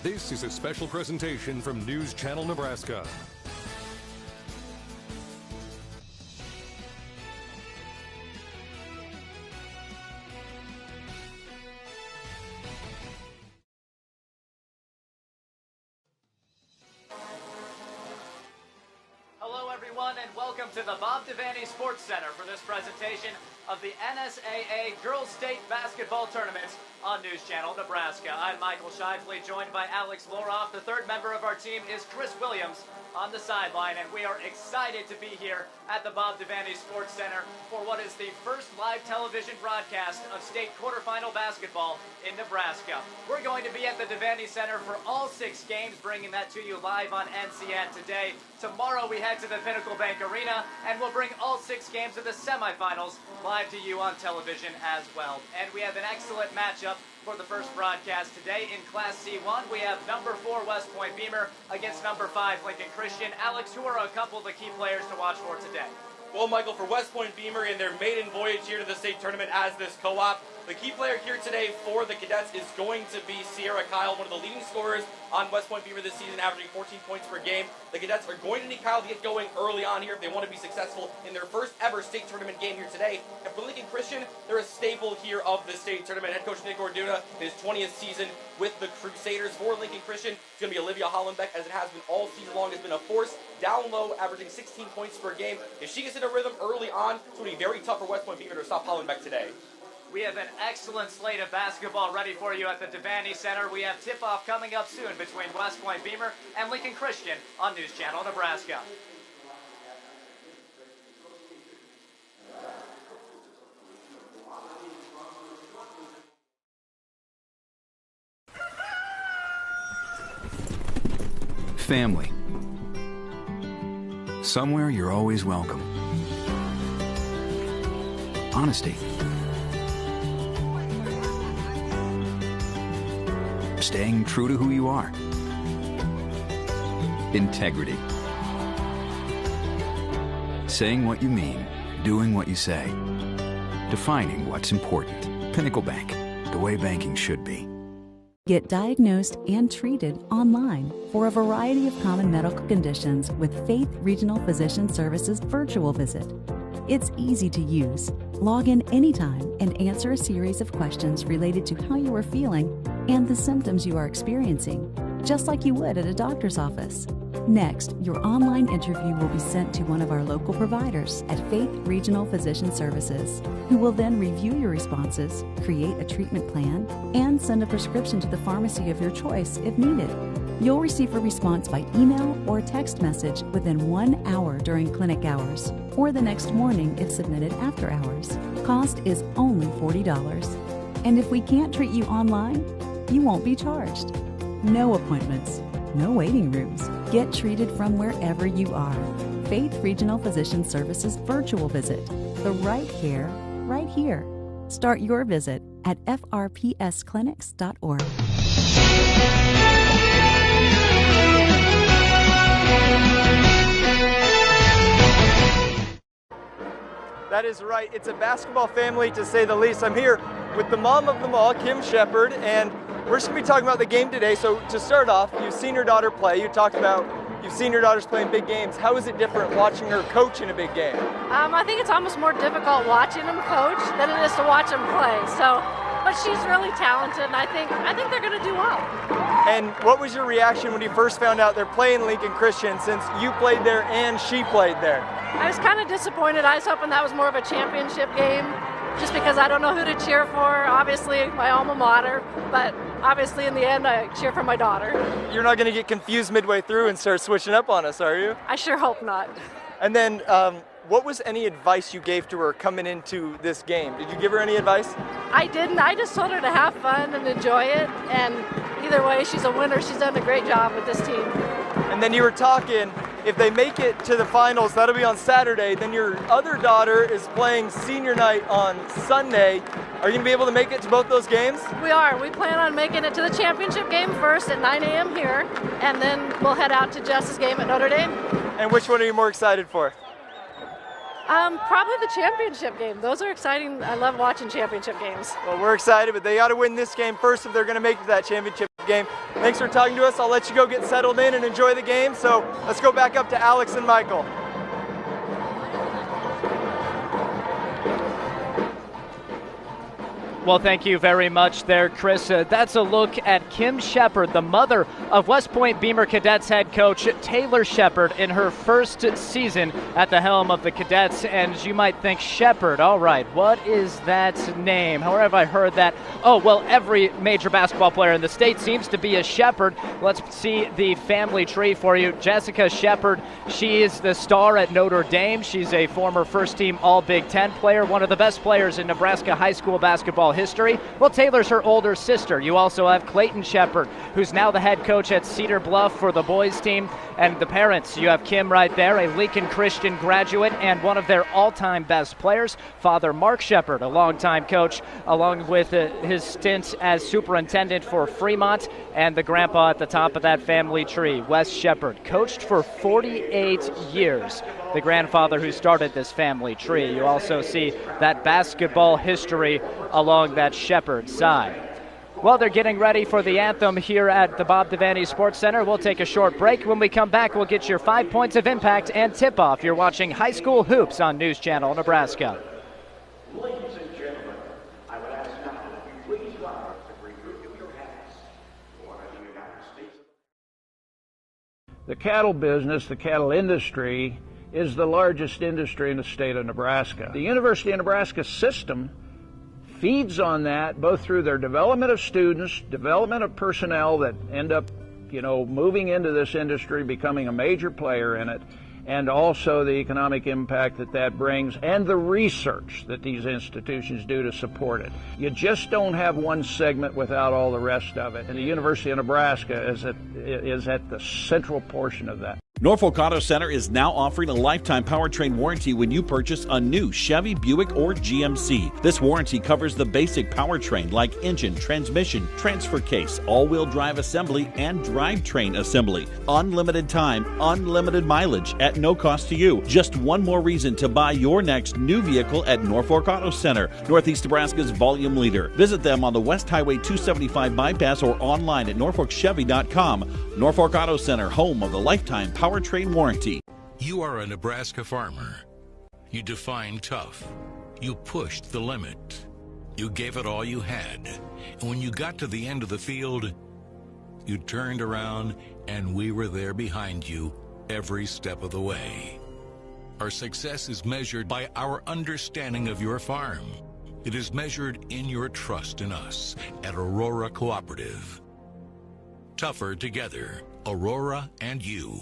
This is a special presentation from News Channel Nebraska. Hello everyone and welcome to the Bob Devaney Sports Center for this presentation of the NSAA Girls State Basketball Tournament on News Channel Nebraska. I'm Michael Shively, joined by Alex Loroff. The third member of our team is Chris Williams on the sideline, and we are excited to be here at the Bob Devaney Sports Center for what is the first live television broadcast of state quarterfinal basketball in Nebraska. We're going to be at the Devaney Center for all 6 games, bringing that to you live on NCN today. Tomorrow we head to the Pinnacle Bank Arena, and we'll bring all 6 games of the semifinals live to you on television as well. And we have an excellent matchup for the first broadcast today. In Class C1, we have number 4 WestPoint Beemer against number 5 Lincoln Christian. Alex, who are a couple of the key players to watch for today? Well, Michael, for WestPoint Beemer in their maiden voyage here to the state tournament as this co-op, the key player here today for the Cadets is going to be Sierra Kyle, one of the leading scorers on WestPoint Beemer this season, averaging 14 points per game. The Cadets are going to need Kyle to get going early on here if they want to be successful in their first ever state tournament game here today. And for Lincoln Christian, they're a staple here of the state tournament. Head coach Nick Orduna, his 20th season with the Crusaders. For Lincoln Christian, it's going to be Olivia Hollenbeck, as it has been all season long. Has been a force down low, averaging 16 points per game. If she gets in a rhythm early on, it's going to be very tough for WestPoint Beemer to stop Hollenbeck today. We have an excellent slate of basketball ready for you at the Devaney Center. We have tip-off coming up soon between WestPoint Beemer and Lincoln Christian on News Channel Nebraska. Family. Somewhere you're always welcome. Honesty. Staying true to who you are. Integrity. Saying what you mean, doing what you say. Defining what's important. Pinnacle Bank, the way banking should be. Get diagnosed and treated online for a variety of common medical conditions with Faith Regional Physician Services virtual visit. It's easy to use. Log in anytime and answer a series of questions related to how you are feeling and the symptoms you are experiencing, just like you would at a doctor's office. Next, your online interview will be sent to one of our local providers at Faith Regional Physician Services, who will then review your responses, create a treatment plan, and send a prescription to the pharmacy of your choice if needed. You'll receive a response by email or text message within 1 hour during clinic hours, or the next morning if submitted after hours. Cost is only $40. And if we can't treat you online, you won't be charged. No appointments, no waiting rooms. Get treated from wherever you are. Faith Regional Physician Services virtual visit. The right care, right here. Start your visit at frpsclinics.org. That is right. It's a basketball family, to say the least. I'm here with the mom of them all, Kim Shepard, and we're just going to be talking about the game today. So to start off, you've seen your daughter play. You talked about you've seen your daughters playing big games. How is it different watching her coach in a big game? I think it's almost more difficult watching them coach than it is to watch them play. So, but she's really talented, and I think they're going to do well. And what was your reaction when you first found out they're playing Lincoln Christian, since you played there and she played there? I was kind of disappointed. I was hoping that was more of a championship game, just because I don't know who to cheer for. Obviously, my alma mater, but obviously in the end, I cheer for my daughter. You're not going to get confused midway through and start switching up on us, are you? I sure hope not. And then, what was any advice you gave to her coming into this game? Did you give her any advice? I didn't. I just told her to have fun and enjoy it. And either way, she's a winner. She's done a great job with this team. And then you were talking, if they make it to the finals, that'll be on Saturday. Then your other daughter is playing senior night on Sunday. Are you going to be able to make it to both those games? We are. We plan on making it to the championship game first at 9 a.m. here, and then we'll head out to Jess's game at Notre Dame. And which one are you more excited for? Probably the championship game. Those are exciting. I love watching championship games. Well, we're excited, but they got to win this game first if they're going to make it to that championship. game. Thanks for talking to us. I'll let you go get settled in and enjoy the game. So let's go back up to Alex and Michael. Well, thank you very much there, Chris. That's a look at Kim Shepard, the mother of WestPoint Beemer Cadets head coach Taylor Shepard in her first season at the helm of the Cadets. And you might think, Shepard, all right, what is that name? How have I heard that? Oh, well, every major basketball player in the state seems to be a Shepard. Let's see the family tree for you. Jessica Shepard, she is the star at Notre Dame. She's a former first-team All-Big Ten player, one of the best players in Nebraska high school basketball history. Well, Taylor's her older sister. You also have Clayton Shepard, who's now the head coach at Cedar Bluff for the boys team. And the parents, you have Kim right there, a Lincoln Christian graduate and one of their all-time best players. Father Mark Shepard, a longtime coach, along with his stint as superintendent for Fremont, and the grandpa at the top of that family tree, Wes Shepard, coached for 48 years. The grandfather who started this family tree. You also see that basketball history along that Shepard side. Well, they're getting ready for the anthem here at the Bob Devaney Sports Center. We'll take a short break. When we come back, we'll get your 5 points of impact and tip-off. You're watching High School Hoops on News Channel Nebraska. Ladies and gentlemen, I would ask now that you please rise and remove your hats for the United States. The cattle business, the cattle industry, is the largest industry in the state of Nebraska. The University of Nebraska system feeds on that both through their development of students, development of personnel that end up, moving into this industry, becoming a major player in it, and also the economic impact that brings and the research that these institutions do to support it. You just don't have one segment without all the rest of it. And the University of Nebraska is at the central portion of that. Norfolk Auto Center is now offering a lifetime powertrain warranty when you purchase a new Chevy, Buick, or GMC. This warranty covers the basic powertrain like engine, transmission, transfer case, all-wheel drive assembly, and drivetrain assembly. Unlimited time, unlimited mileage at no cost to you. Just one more reason to buy your next new vehicle at Norfolk Auto Center, Northeast Nebraska's volume leader. Visit them on the West Highway 275 bypass or online at norfolkchevy.com. Norfolk Auto Center, home of the lifetime powertrain warranty. You are a Nebraska farmer. You defined tough. You pushed the limit. You gave it all you had. And when you got to the end of the field, you turned around and we were there behind you every step of the way. Our success is measured by our understanding of your farm. It is measured in your trust in us at Aurora Cooperative. Tougher together, Aurora and you.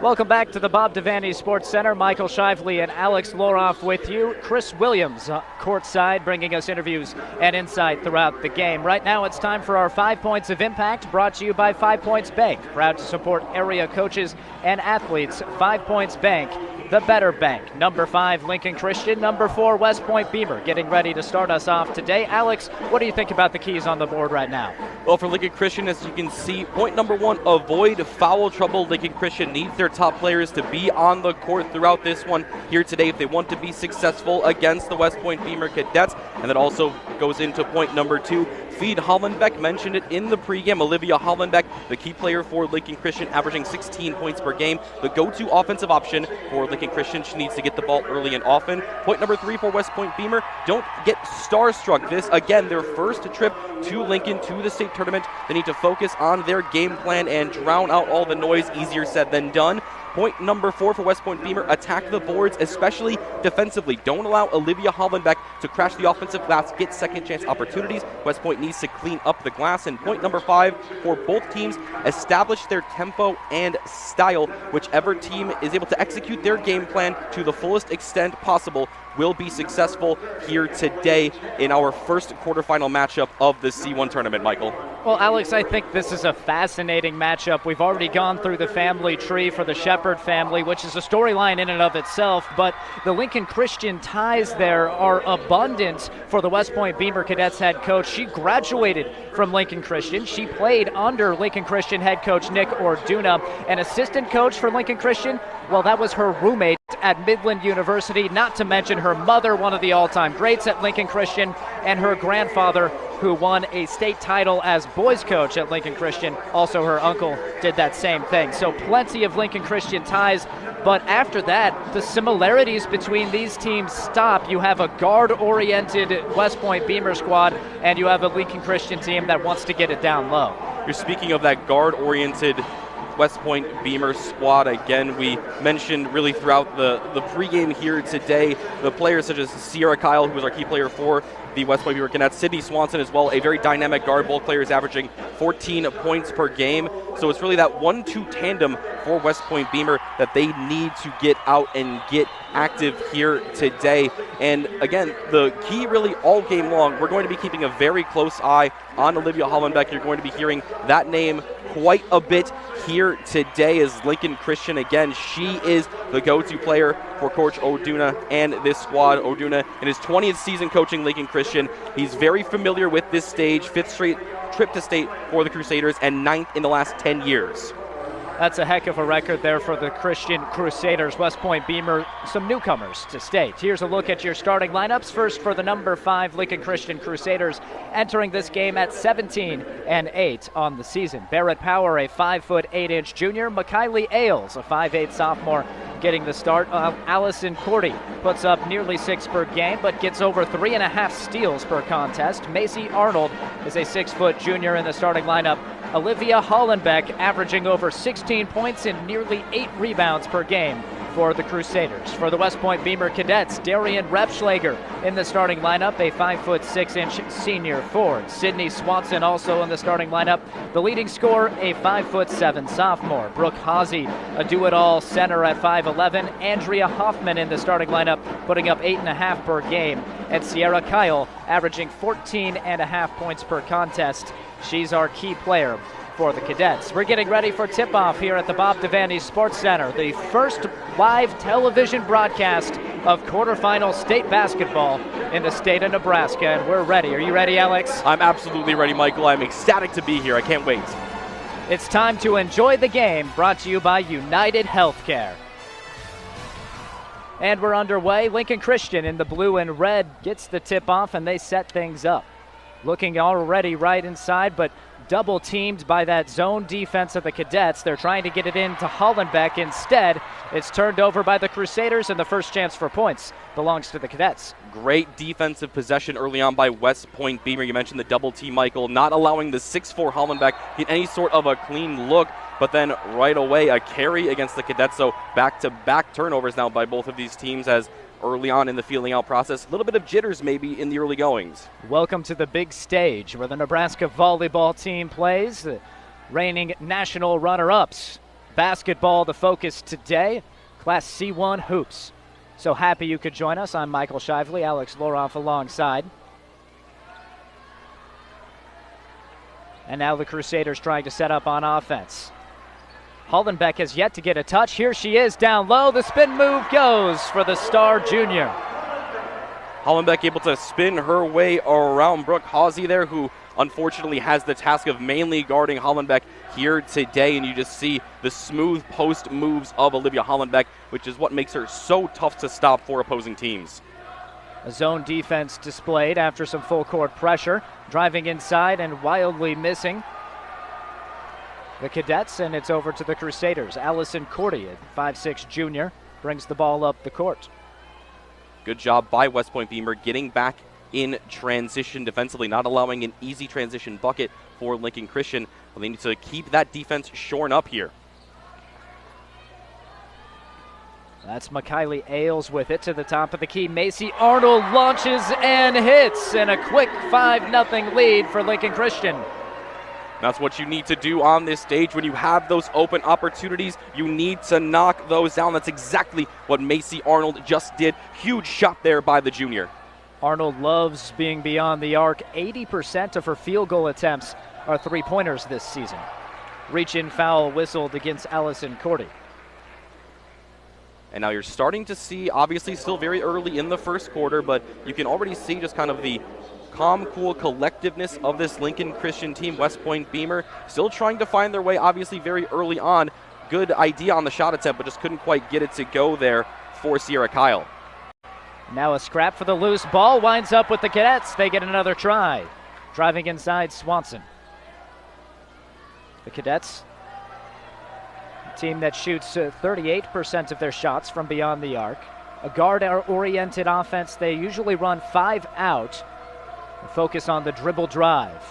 Welcome back to the Bob Devaney Sports Center. Michael Shively and Alex Loroff with you. Chris Williams courtside, bringing us interviews and insight throughout the game. Right now it's time for our 5 points of impact, brought to you by 5 Points Bank. Proud to support area coaches and athletes. 5 Points Bank, the better bank. Number 5, Lincoln Christian. Number 4, WestPoint Beemer. Getting ready to start us off today. Alex, what do you think about the keys on the board right now? Well, for Lincoln Christian, as you can see, point number 1, avoid foul trouble. Lincoln Christian needs their top players to be on the court throughout this one here today if they want to be successful against the WestPoint Beemer Cadets. And that also goes into point number 2. Feed Hollenbeck, mentioned it in the pregame. Olivia Hollenbeck, the key player for Lincoln Christian, averaging 16 points per game. The go-to offensive option for Lincoln Christian. She needs to get the ball early and often. Point number 3 for WestPoint Beemer, don't get starstruck. This, again, their first trip to Lincoln to the state tournament. They need to focus on their game plan and drown out all the noise. Easier said than done. Point number 4 for WestPoint Beemer, attack the boards, especially defensively. Don't allow Olivia Hollenbeck to crash the offensive glass, get second chance opportunities. WestPoint needs to clean up the glass. And point number 5 for both teams, establish their tempo and style. Whichever team is able to execute their game plan to the fullest extent possible will be successful here today in our first quarterfinal matchup of the C1 tournament, Michael. Well, Alex, I think this is a fascinating matchup. We've already gone through the family tree for the Shepard Shepard family, which is a storyline in and of itself, but the Lincoln Christian ties there are abundant for the West Point Beemer Cadets head coach. She graduated from Lincoln Christian. She played under Lincoln Christian head coach Nick Orduna. An assistant coach for Lincoln Christian, well, that was her roommate at Midland University, not to mention her mother, one of the all-time greats at Lincoln Christian, and her grandfather, who won a state title as boys coach at Lincoln Christian. Also, her uncle did that same thing. So plenty of Lincoln Christian ties. But after that, the similarities between these teams stop. You have a guard-oriented West Point Beemer squad, and you have a Lincoln Christian team that wants to get it down low. You're speaking of that guard-oriented West Point Beemer squad. Again, we mentioned really throughout the pregame here today, the players such as Sierra Kyle, who was our key player for the West Point Beemer Cadets, Sydney Swanson as well, a very dynamic guard. Both players averaging 14 points per game. So it's really that 1-2 tandem for West Point Beemer that they need to get out and get active here today. And again, the key really all game long, we're going to be keeping a very close eye on Olivia Hollenbeck. You're going to be hearing that name quite a bit here today as Lincoln Christian. Again, she is the go-to player for Coach Orduna and this squad. Orduna in his 20th season coaching Lincoln Christian. He's very familiar with this stage, 5th straight trip to state for the Crusaders and 9th in the last 10 years. That's a heck of a record there for the Christian Crusaders. West Point Beemer, some newcomers to state. Here's a look at your starting lineups. First for the number 5 Lincoln Christian Crusaders, entering this game at 17-8 on the season. Barrett Power, a 5'8" junior. McKiley Ailes, a 5'8" sophomore, getting the start. Allison Cordy puts up nearly 6 per game, but gets over 3.5 steals per contest. Macy Arnold is a 6-foot junior in the starting lineup. Olivia Hollenbeck averaging over 16 points and nearly 8 rebounds per game for the Crusaders. For the West Point Beemer Cadets, Darian Repschlager in the starting lineup, a 5'6" senior forward. Sydney Swanson also in the starting lineup. The leading scorer, a 5'7" sophomore. Brooke Hawsey, a do-it-all center at 5'11". Andrea Hoffman in the starting lineup, putting up 8.5 per game. And Sierra Kyle averaging 14.5 points per contest. She's our key player for the Cadets. We're getting ready for tip-off here at the Bob Devaney Sports Center, the first live television broadcast of quarterfinal state basketball in the state of Nebraska, and we're ready. Are you ready, Alex? I'm absolutely ready, Michael. I'm ecstatic to be here. I can't wait. It's time to enjoy the game, brought to you by United Healthcare. And we're underway. Lincoln Christian in the blue and red gets the tip-off, and they set things up. Looking already right inside, but double teamed by that zone defense of the Cadets. They're trying to get it into Hollenbeck. Instead, it's turned over by the Crusaders, and the first chance for points belongs to the Cadets. Great defensive possession early on by West Point Beemer. You mentioned the double team, Michael, not allowing the 6'4" Hollenbeck get any sort of a clean look, but then right away a carry against the Cadets. So back-to-back turnovers now by both of these teams as early on in the feeling out process. A little bit of jitters maybe in the early goings. Welcome to the big stage where the Nebraska volleyball team plays, the reigning national runner-ups. Basketball the focus today, Class C1 hoops. So happy you could join us. I'm Michael Shively, Alex Loroff alongside. And now the Crusaders trying to set up on offense. Hollenbeck has yet to get a touch. Here she is down low. The spin move goes for the star junior. Hollenbeck able to spin her way around Brooke Hawsey there, who unfortunately has the task of mainly guarding Hollenbeck here today. And you just see the smooth post moves of Olivia Hollenbeck, which is what makes her so tough to stop for opposing teams. A zone defense displayed after some full court pressure. Driving inside and wildly missing the Cadets, and it's over to the Crusaders. Allison Cordy, a 5'6" junior, brings the ball up the court. Good job by West Point Beemer getting back in transition defensively, not allowing an easy transition bucket for Lincoln Christian. Well, they need to keep that defense shorn up here. That's McKiley Ailes with it to the top of the key. Macy Arnold launches and hits, and a quick 5-0 lead for Lincoln Christian. That's what you need to do on this stage. When you have those open opportunities, you need to knock those down. That's exactly what Macy Arnold just did. Huge shot there by the junior. Arnold loves being beyond the arc. 80% of her field goal attempts are three-pointers this season. Reach-in foul whistled against Allison Cordy. And now you're starting to see, obviously still very early in the first quarter, but you can already see just kind of the calm, cool collectiveness of this Lincoln Christian team. WestPoint Beemer still trying to find their way, obviously very early on. Good idea on the shot attempt, but just couldn't quite get it to go there for Sierra Kyle. Now a scrap for the loose ball, winds up with the Cadets. They get another try. Driving inside Swanson. The Cadets, a team that shoots 38% of their shots from beyond the arc. A guard-oriented offense. They usually run 5 out. Focus on the dribble drive.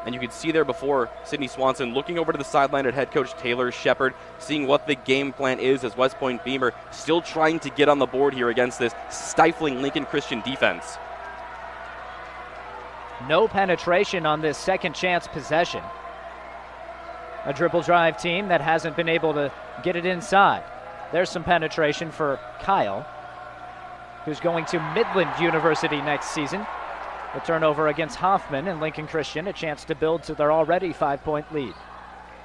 And you could see there before Sydney Swanson looking over to the sideline at head coach Taylor Shepard, seeing what the game plan is as WestPoint Beemer still trying to get on the board here against this stifling Lincoln Christian defense. No penetration on this second chance possession. A dribble drive team that hasn't been able to get it inside. There's some penetration for Kyle, who's going to Midland University next season. The turnover against Hoffman and Lincoln Christian, a chance to build to their already 5-point lead.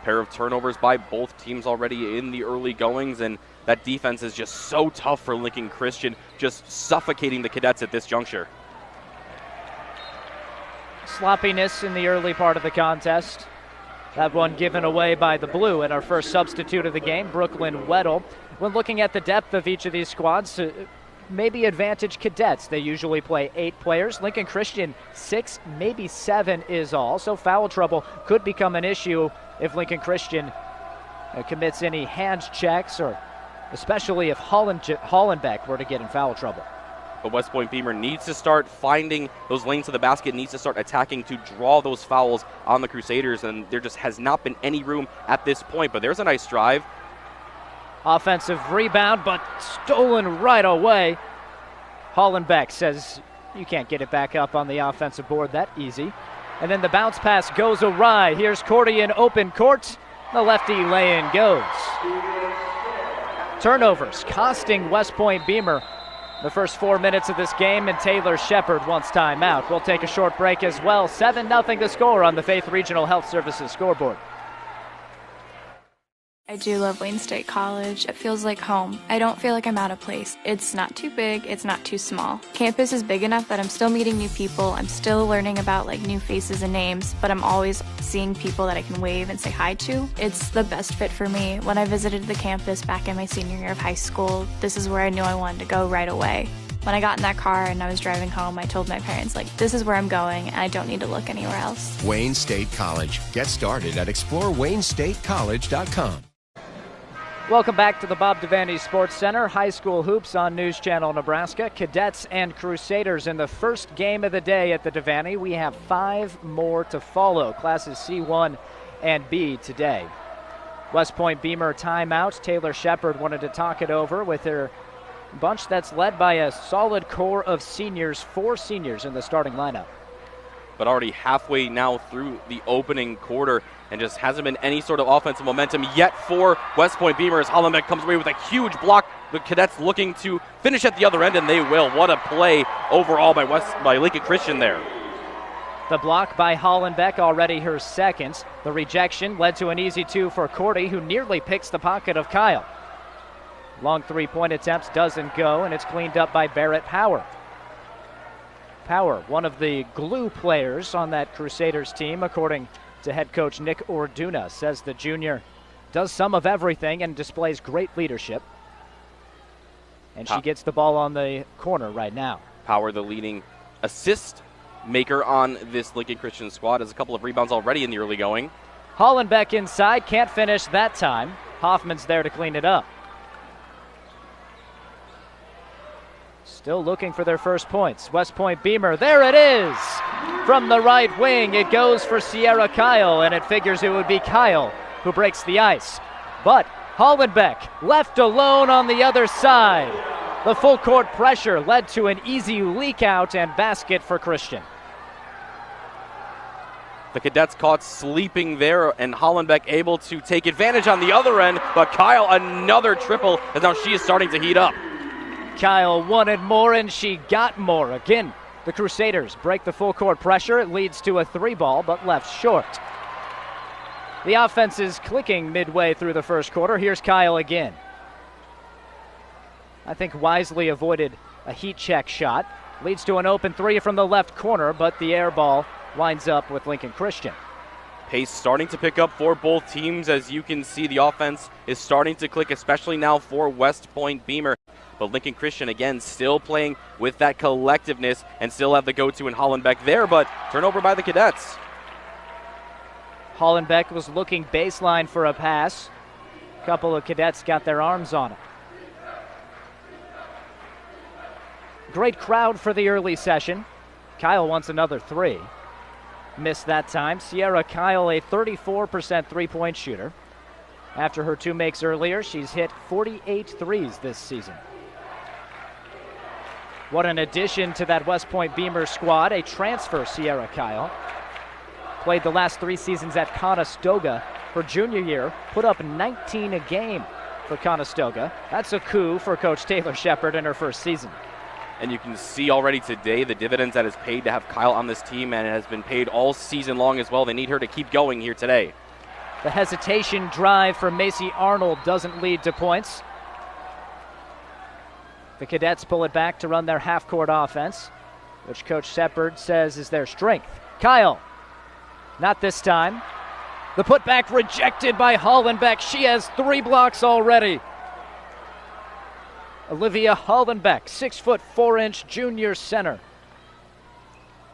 Pair of turnovers by both teams already in the early goings, and that defense is just so tough for Lincoln Christian, just suffocating the Cadets at this juncture. Sloppiness in the early part of the contest. That one given away by the Blue, and our first substitute of the game, Brooklyn Weddle. When looking at the depth of each of these squads, maybe advantage Cadets. They usually play 8 players. Lincoln Christian 6, maybe 7 is all. So foul trouble could become an issue if Lincoln Christian commits any hand checks, or especially if Hollenbeck were to get in foul trouble. But WestPoint Beemer needs to start finding those lanes to the basket, needs to start attacking to draw those fouls on the Crusaders, and there just has not been any room at this point. But there's a nice drive. Offensive rebound, but stolen right away. Hollenbeck says you can't get it back up on the offensive board that easy. And then the bounce pass goes awry. Here's Cordy in open court. The lefty lay-in goes. Turnovers costing WestPoint Beemer the first 4 minutes of this game, and Taylor Shepard wants timeout. We'll take a short break as well. 7-0 the score on the Faith Regional Health Services scoreboard. I do love Wayne State College. It feels like home. I don't feel like I'm out of place. It's not too big, it's not too small. Campus is big enough that I'm still meeting new people. I'm still learning about new faces and names, but I'm always seeing people that I can wave and say hi to. It's the best fit for me. When I visited the campus back in my senior year of high school, this is where I knew I wanted to go right away. When I got in that car and I was driving home, I told my parents, this is where I'm going, and I don't need to look anywhere else. Wayne State College. Get started at ExploreWayneStateCollege.com. Welcome back to the Bob Devaney Sports Center. High school hoops on News Channel Nebraska. Cadets and Crusaders in the first game of the day at the Devaney. We have 5 more to follow. Classes C1 and B today. WestPoint Beemer timeout. Taylor Shepard wanted to talk it over with her bunch that's led by a solid core of seniors, 4 seniors in the starting lineup. But already halfway now through the opening quarter, and just hasn't been any sort of offensive momentum yet for WestPoint Beemer as Hollenbeck comes away with a huge block. The Cadets looking to finish at the other end, and they will. What a play overall by Lincoln Christian there. The block by Hollenbeck, already her second. The rejection led to an easy 2 for Cordy, who nearly picks the pocket of Kyle. Long 3-point attempts doesn't go, and it's cleaned up by Barrett Power. Power, one of the glue players on that Crusaders team, according to head coach Nick Orduna, says the junior does some of everything and displays great leadership. And she gets the ball on the corner right now. Power, the leading assist maker on this Lincoln Christian squad, has a couple of rebounds already in the early going. Hollenbeck inside, can't finish that time. Hoffman's there to clean it up. Still looking for their first points. WestPoint Beemer, there it is! From the right wing, it goes for Sierra Kyle, and it figures it would be Kyle who breaks the ice. But Hollenbeck left alone on the other side. The full court pressure led to an easy leak out and basket for Christian. The Cadets caught sleeping there, and Hollenbeck able to take advantage on the other end, but Kyle another triple, as now she is starting to heat up. Kyle wanted more, and she got more. Again, the Crusaders break the full court pressure. It leads to a 3-ball, but left short. The offense is clicking midway through the first quarter. Here's Kyle again. I think wisely avoided a heat check shot. Leads to an open three from the left corner, but the air ball winds up with Lincoln Christian. Pace starting to pick up for both teams. As you can see, the offense is starting to click, especially now for WestPoint Beemer. But Lincoln Christian, again, still playing with that collectiveness and still have the go-to in Hollenbeck there, but turnover by the Cadets. Hollenbeck was looking baseline for a pass. A couple of Cadets got their arms on it. Great crowd for the early session. Kyle wants another three. Missed that time. Sierra Kyle, a 34% three-point shooter. After her two makes earlier, she's hit 48 threes this season. What an addition to that WestPoint Beemer squad, a transfer Sierra Kyle. Played the last 3 seasons at Conestoga. Her junior year, put up 19 a game for Conestoga. That's a coup for Coach Taylor Shepard in her first season. And you can see already today the dividends that is paid to have Kyle on this team, and it has been paid all season long as well. They need her to keep going here today. The hesitation drive for Macy Arnold doesn't lead to points. The Cadets pull it back to run their half-court offense, which Coach Shepard says is their strength. Kyle, not this time. The putback rejected by Hollenbeck. She has 3 blocks already. Olivia Hollenbeck, 6'4" junior center.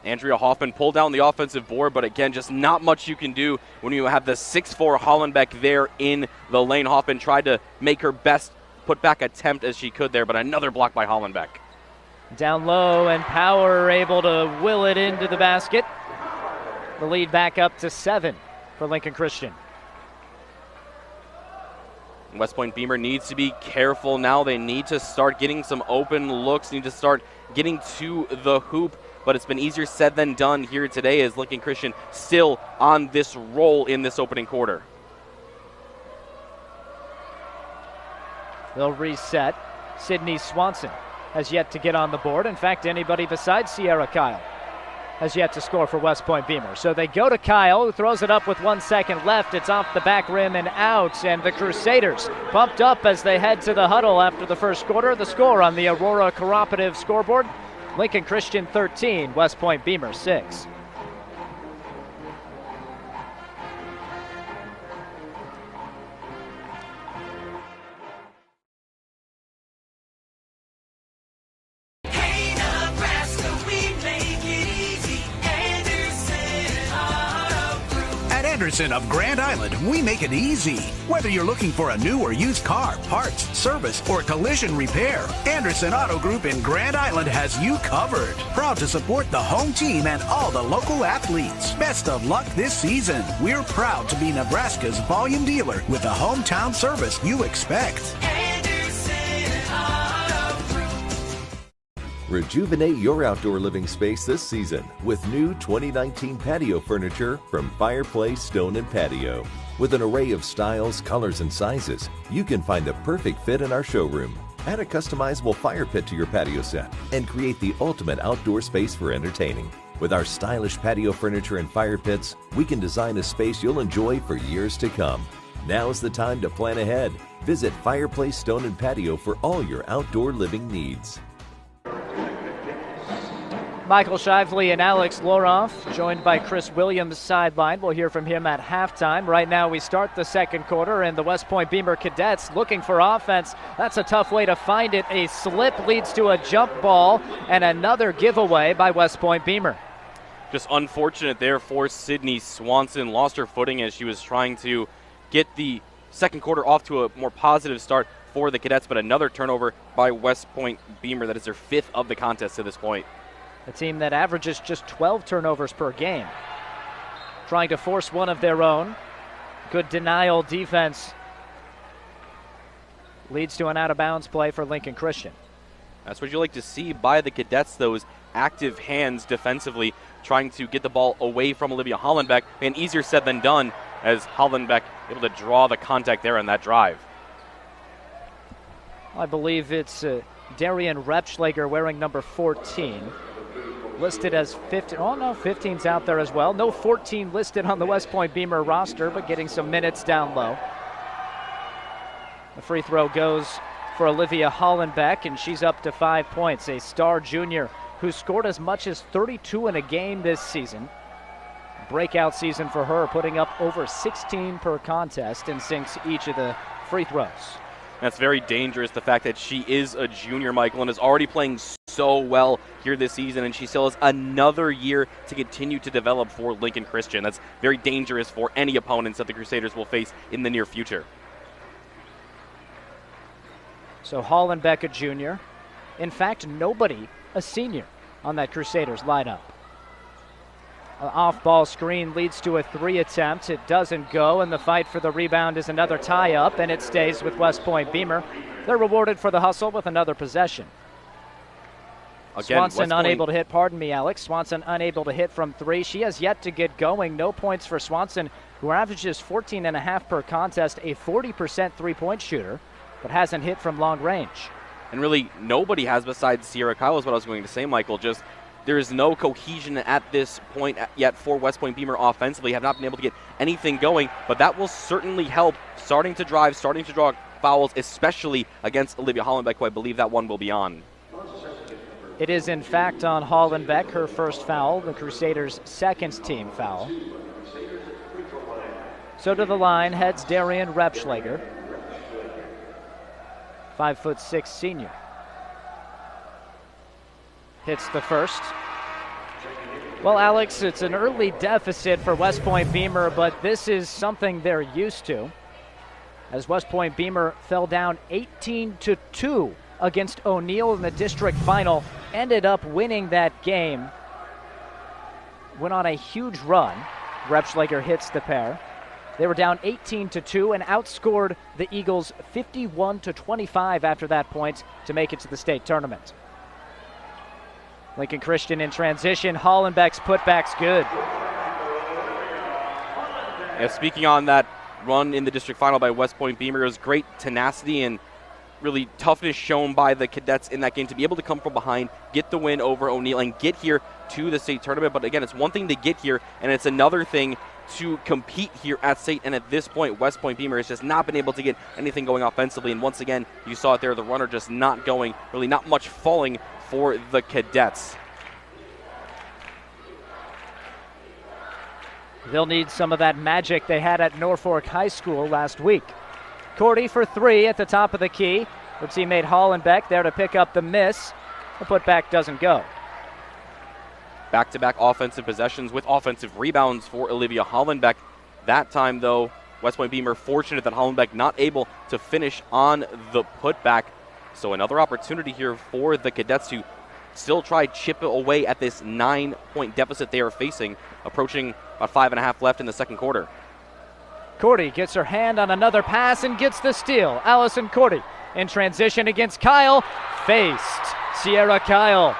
Andrea Hoffman pulled down the offensive board, but again, just not much you can do when you have the 6'4" Hollenbeck there in the lane. Hoffman tried to make her best putback attempt as she could there, but another block by Hollenbeck. Down low, and Power able to will it into the basket. The lead back up to 7 for Lincoln Christian. WestPoint Beemer needs to be careful now. They need to start getting some open looks, need to start getting to the hoop, but it's been easier said than done here today as Lincoln Christian still on this roll in this opening quarter. They'll reset. Sydney Swanson has yet to get on the board. In fact, anybody besides Sierra Kyle has yet to score for WestPoint Beemer. So they go to Kyle, who throws it up with 1 second left. It's off the back rim and out, and the Crusaders pumped up as they head to the huddle after the first quarter. The score on the Aurora Cooperative scoreboard, Lincoln Christian 13, WestPoint Beemer 6. Anderson of Grand Island, we make it easy. Whether you're looking for a new or used car, parts, service, or collision repair, Anderson Auto Group in Grand Island has you covered. Proud to support the home team and all the local athletes. Best of luck this season. We're proud to be Nebraska's volume dealer with the hometown service you expect. Rejuvenate your outdoor living space this season with new 2019 patio furniture from Fireplace Stone and Patio. With an array of styles, colors, and sizes, you can find the perfect fit in our showroom. Add a customizable fire pit to your patio set and create the ultimate outdoor space for entertaining. With our stylish patio furniture and fire pits, we can design a space you'll enjoy for years to come. Now's the time to plan ahead. Visit Fireplace Stone and Patio for all your outdoor living needs. Michael Shively and Alex Loroff, joined by Chris Williams sideline. We'll hear from him at halftime. Right now we start the second quarter, and the WestPoint Beemer Cadets looking for offense. That's a tough way to find it. A slip leads to a jump ball, and another giveaway by WestPoint Beemer. Just unfortunate there for Sydney Swanson. Lost her footing as she was trying to get the second quarter off to a more positive start for the Cadets, but another turnover by WestPoint Beemer. That is their 5th of the contest to this point. A team that averages just 12 turnovers per game. Trying to force one of their own. Good denial defense. Leads to an out-of-bounds play for Lincoln Christian. That's what you like to see by the Cadets, those active hands defensively, trying to get the ball away from Olivia Hollenbeck. And easier said than done as Hollenbeck able to draw the contact there on that drive. I believe it's Darian Repschlager wearing number 14. Listed as 15. Oh, no, 15's out there as well. No 14 listed on the WestPoint Beemer roster, but getting some minutes down low. The free throw goes for Olivia Hollenbeck, and she's up to 5 points. A star junior who scored as much as 32 in a game this season. Breakout season for her, putting up over 16 per contest and sinks each of the free throws. That's very dangerous, the fact that she is a junior, Michael, and is already playing so well here this season, and she still has another year to continue to develop for Lincoln Christian. That's very dangerous for any opponents that the Crusaders will face in the near future. So Hollenbeck, a junior. In fact, nobody a senior on that Crusaders lineup. An off-ball screen leads to a 3 attempt. It doesn't go, and the fight for the rebound is another tie-up, and it stays with WestPoint Beemer. They're rewarded for the hustle with another possession. Again, Swanson unable to hit, pardon me, Alex. Swanson unable to hit from 3. She has yet to get going. No points for Swanson, who averages 14.5 per contest, a 40% three-point shooter, but hasn't hit from long range. And really, nobody has besides Sierra Kyle is what I was going to say, Michael. Just there is no cohesion at this point yet for WestPoint Beemer offensively. Have not been able to get anything going, but that will certainly help starting to drive, starting to draw fouls, especially against Olivia Hollenbeck, who I believe that one will be on. It is, in fact, on Hollenbeck, her first foul, the Crusaders' second team foul. So to the line heads Darian Repschlager, 5'6" senior. Hits the first. Well, Alex, it's an early deficit for WestPoint Beemer, but this is something they're used to, as WestPoint Beemer fell down 18-2 against O'Neill in the district final, ended up winning that game, went on a huge run. Repschlager hits the pair. They were down 18-2 and outscored the Eagles 51-25 after that point to make it to the state tournament. Lincoln Christian in transition. Hollenbeck's putback's good. Yeah, speaking on that run in the district final by WestPoint Beemer, it was great tenacity and really toughness shown by the cadets in that game to be able to come from behind, get the win over O'Neill, and get here to the state tournament. But again, it's one thing to get here, and it's another thing to compete here at state. And at this point, WestPoint Beemer has just not been able to get anything going offensively. And once again, you saw it there, the runner just not going, really not much falling for the cadets. They'll need some of that magic they had at Norfolk High School last week. Cordy for 3 at the top of the key. Her teammate Hollenbeck there to pick up the miss. The putback doesn't go. Back-to-back offensive possessions with offensive rebounds for Olivia Hollenbeck. That time, though, WestPoint Beemer fortunate that Hollenbeck not able to finish on the putback. So another opportunity here for the cadets to still try chip away at this 9-point deficit they are facing, approaching about 5.5 left in the second quarter. Cordy gets her hand on another pass and gets the steal. Allison Cordy in transition against Kyle. Faced. Sierra Kyle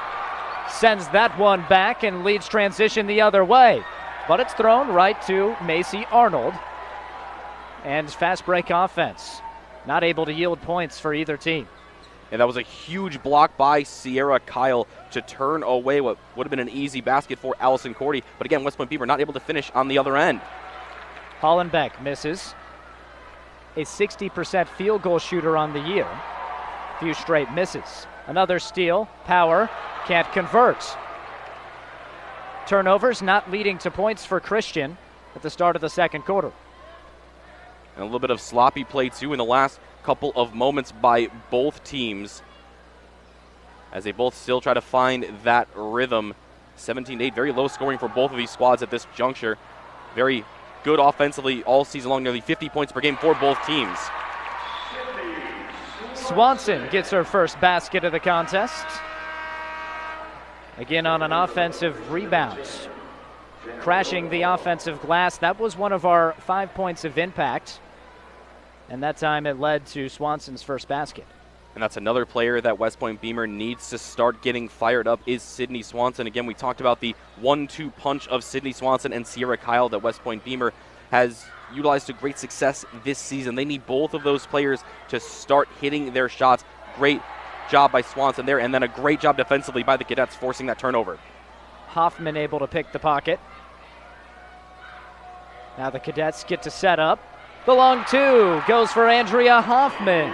sends that one back and leads transition the other way. But it's thrown right to Macy Arnold. And fast break offense. Not able to yield points for either team. And that was a huge block by Sierra Kyle to turn away what would have been an easy basket for Allison Cordy. But again, WestPoint Beemer not able to finish on the other end. Hollenbeck misses. A 60% field goal shooter on the year. Few straight misses. Another steal. Power can't convert. Turnovers not leading to points for Christian at the start of the second quarter. And a little bit of sloppy play, too, in the last couple of moments by both teams, as they both still try to find that rhythm. 17-8, very low scoring for both of these squads at this juncture. Very good offensively all season long, nearly 50 points per game for both teams. Swanson gets her first basket of the contest. Again on an offensive rebound. Crashing the offensive glass. That was one of our 5 points of impact. And that time it led to Swanson's first basket. And that's another player that WestPoint Beemer needs to start getting fired up is Sydney Swanson. Again, we talked about the 1-2 punch of Sydney Swanson and Sierra Kyle that WestPoint Beemer has utilized to great success this season. They need both of those players to start hitting their shots. Great job by Swanson there, and then a great job defensively by the cadets forcing that turnover. Hoffman able to pick the pocket. Now the cadets get to set up. The long 2 goes for Andrea Hoffman.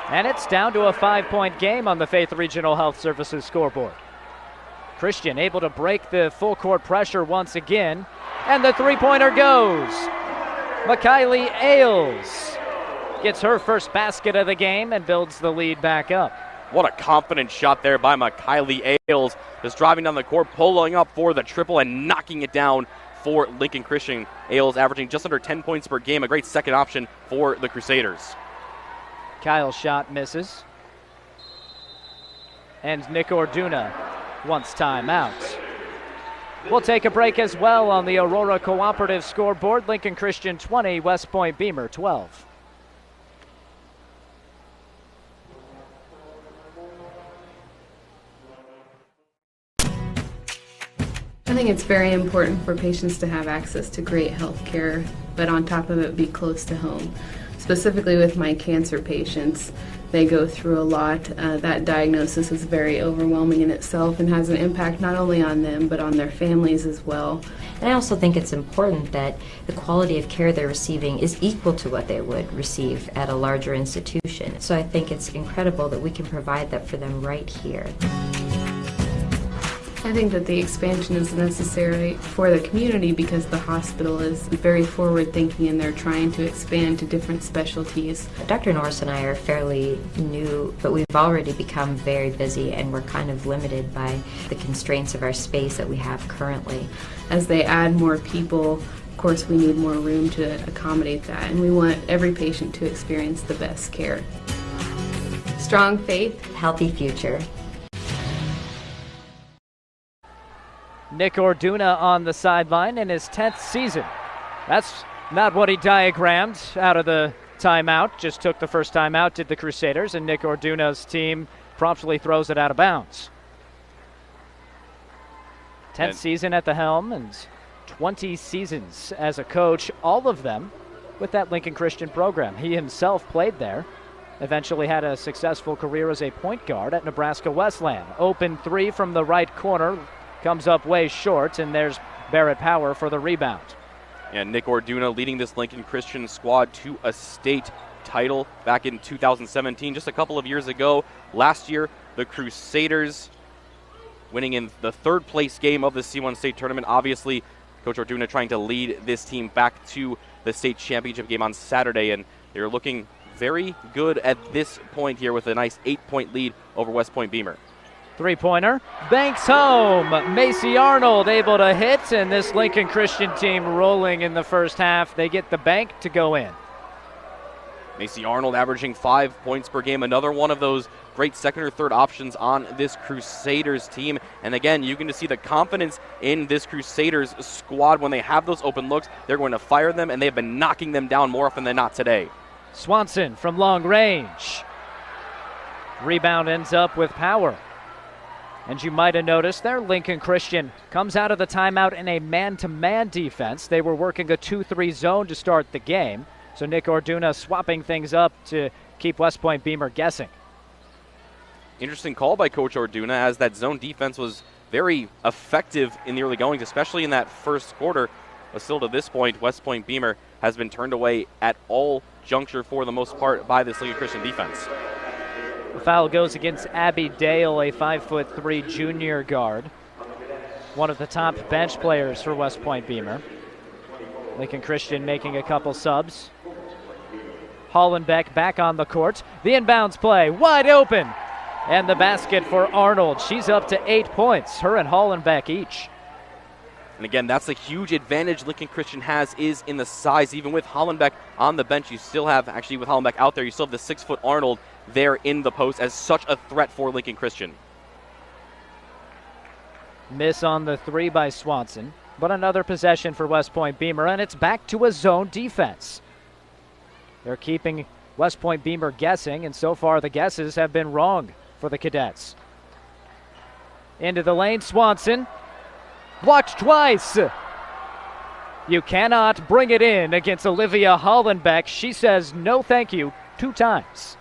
And it's down to a 5-point game on the Faith Regional Health Services scoreboard. Christian able to break the full court pressure once again, and the three-pointer goes. McKiley Ailes gets her first basket of the game and builds the lead back up. What a confident shot there by McKiley Ailes, just driving down the court, pulling up for the triple and knocking it down for Lincoln Christian. Ailes averaging just under 10 points per game, a great second option for the Crusaders. Kyle's shot misses. And Nick Orduna wants timeout. We'll take a break as well on the Aurora Cooperative scoreboard. Lincoln Christian 20, WestPoint Beemer 12. I think it's very important for patients to have access to great health care, but on top of it, be close to home. Specifically with my cancer patients, they go through a lot. That diagnosis is very overwhelming in itself and has an impact not only on them, but on their families as well. And I also think it's important that the quality of care they're receiving is equal to what they would receive at a larger institution. So I think it's incredible that we can provide that for them right here. I think that the expansion is necessary for the community because the hospital is very forward-thinking and they're trying to expand to different specialties. Dr. Norris and I are fairly new, but we've already become very busy and we're kind of limited by the constraints of our space that we have currently. As they add more people, of course we need more room to accommodate that, and we want every patient to experience the best care. Strong faith, healthy future. Nick Orduna on the sideline in his 10th season. That's not what he diagrammed out of the timeout. Just took the first timeout, did the Crusaders, and Nick Orduna's team promptly throws it out of bounds. 10th season at the helm and 20 seasons as a coach, all of them with that Lincoln Christian program. He himself played there, eventually had a successful career as a point guard at Nebraska Wesleyan. Open three from the right corner. Comes up way short, and there's Barrett Power for the rebound. And Nick Orduna leading this Lincoln Christian squad to a state title back in 2017, just a couple of years ago. Last year, the Crusaders winning in the third place game of the C1 state tournament. Obviously, Coach Orduna trying to lead this team back to the state championship game on Saturday, and they're looking very good at this point here with a nice 8-point lead over WestPoint Beemer. Three-pointer, banks home. Macy Arnold able to hit, and this Lincoln Christian team rolling in the first half. They get the bank to go in. Macy Arnold averaging 5 points per game. Another one of those great second or third options on this Crusaders team. And again, you can just see the confidence in this Crusaders squad. When they have those open looks, they're going to fire them, and they've been knocking them down more often than not today. Swanson from long range. Rebound ends up with Power. And you might have noticed there, Lincoln Christian comes out of the timeout in a man-to-man defense. They were working a 2-3 zone to start the game. So Nick Orduna swapping things up to keep WestPoint Beemer guessing. Interesting call by Coach Orduna, as that zone defense was very effective in the early goings, especially in that first quarter. But still to this point, WestPoint Beemer has been turned away at all juncture for the most part by this Lincoln Christian defense. The foul goes against Abby Dale, a 5'3" junior guard. One of the top bench players for WestPoint Beemer. Lincoln Christian making a couple subs. Hollenbeck back on the court. The inbounds play, wide open. And the basket for Arnold. She's up to 8 points, her and Hollenbeck each. And again, that's a huge advantage Lincoln Christian has, is in the size. Even with Hollenbeck on the bench, you still have, actually with Hollenbeck out there, you still have the 6-foot Arnold there in the post as such a threat for Lincoln Christian. Miss on the three by Swanson, but another possession for WestPoint Beemer, and it's back to a zone defense. They're keeping WestPoint Beemer guessing, and so far the guesses have been wrong for the Cadets. Into the lane, Swanson. Blocked twice. You cannot bring it in against Olivia Hollenbeck. She says no thank you 2 times.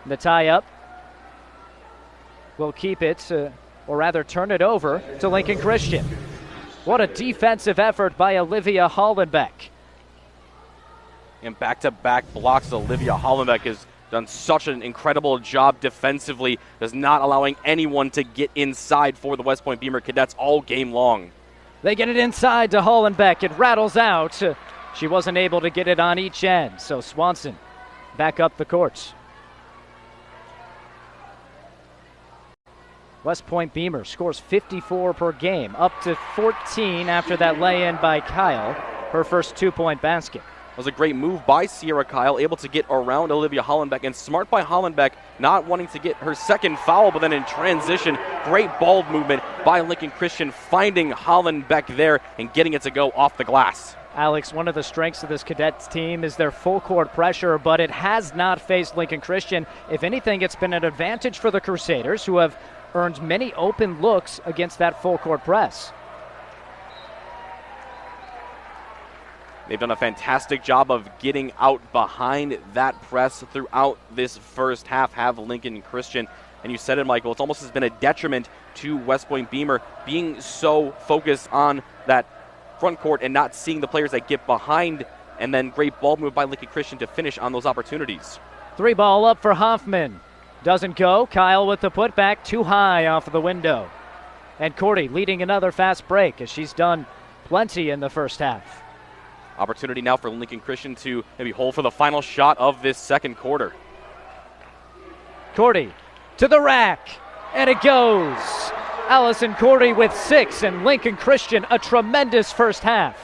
The tie-up will keep it, or rather turn it over to Lincoln Christian. What a defensive effort by Olivia Hollenbeck. And back-to-back blocks. Olivia Hollenbeck is done such an incredible job defensively, just not allowing anyone to get inside for the West Point Beemer Cadets all game long. They get it inside to Hollenbeck. It rattles out. She wasn't able to get it on each end, so Swanson back up the court. West Point Beemer scores 54 per game, up to 14 after that lay-in by Kyle, her first 2-point basket. It was a great move by Sierra Kyle, able to get around Olivia Hollenbeck, and smart by Hollenbeck, not wanting to get her second foul, but then in transition, great ball movement by Lincoln Christian, finding Hollenbeck there and getting it to go off the glass. Alex, one of the strengths of this Cadets team is their full court pressure, but it has not faced Lincoln Christian. If anything, it's been an advantage for the Crusaders, who have earned many open looks against that full court press. They've done a fantastic job of getting out behind that press throughout this first half, have Lincoln Christian. And you said it, Michael, it's almost has been a detriment to West Point Beemer being so focused on that front court and not seeing the players that get behind, and then great ball move by Lincoln Christian to finish on those opportunities. 3-ball up for Hoffman. Doesn't go. Kyle with the putback, too high off of the window. And Cordy leading another fast break, as she's done plenty in the first half. Opportunity now for Lincoln Christian to maybe hold for the final shot of this second quarter. Cordy to the rack, and it goes. Allison Cordy with 6, and Lincoln Christian a tremendous first half.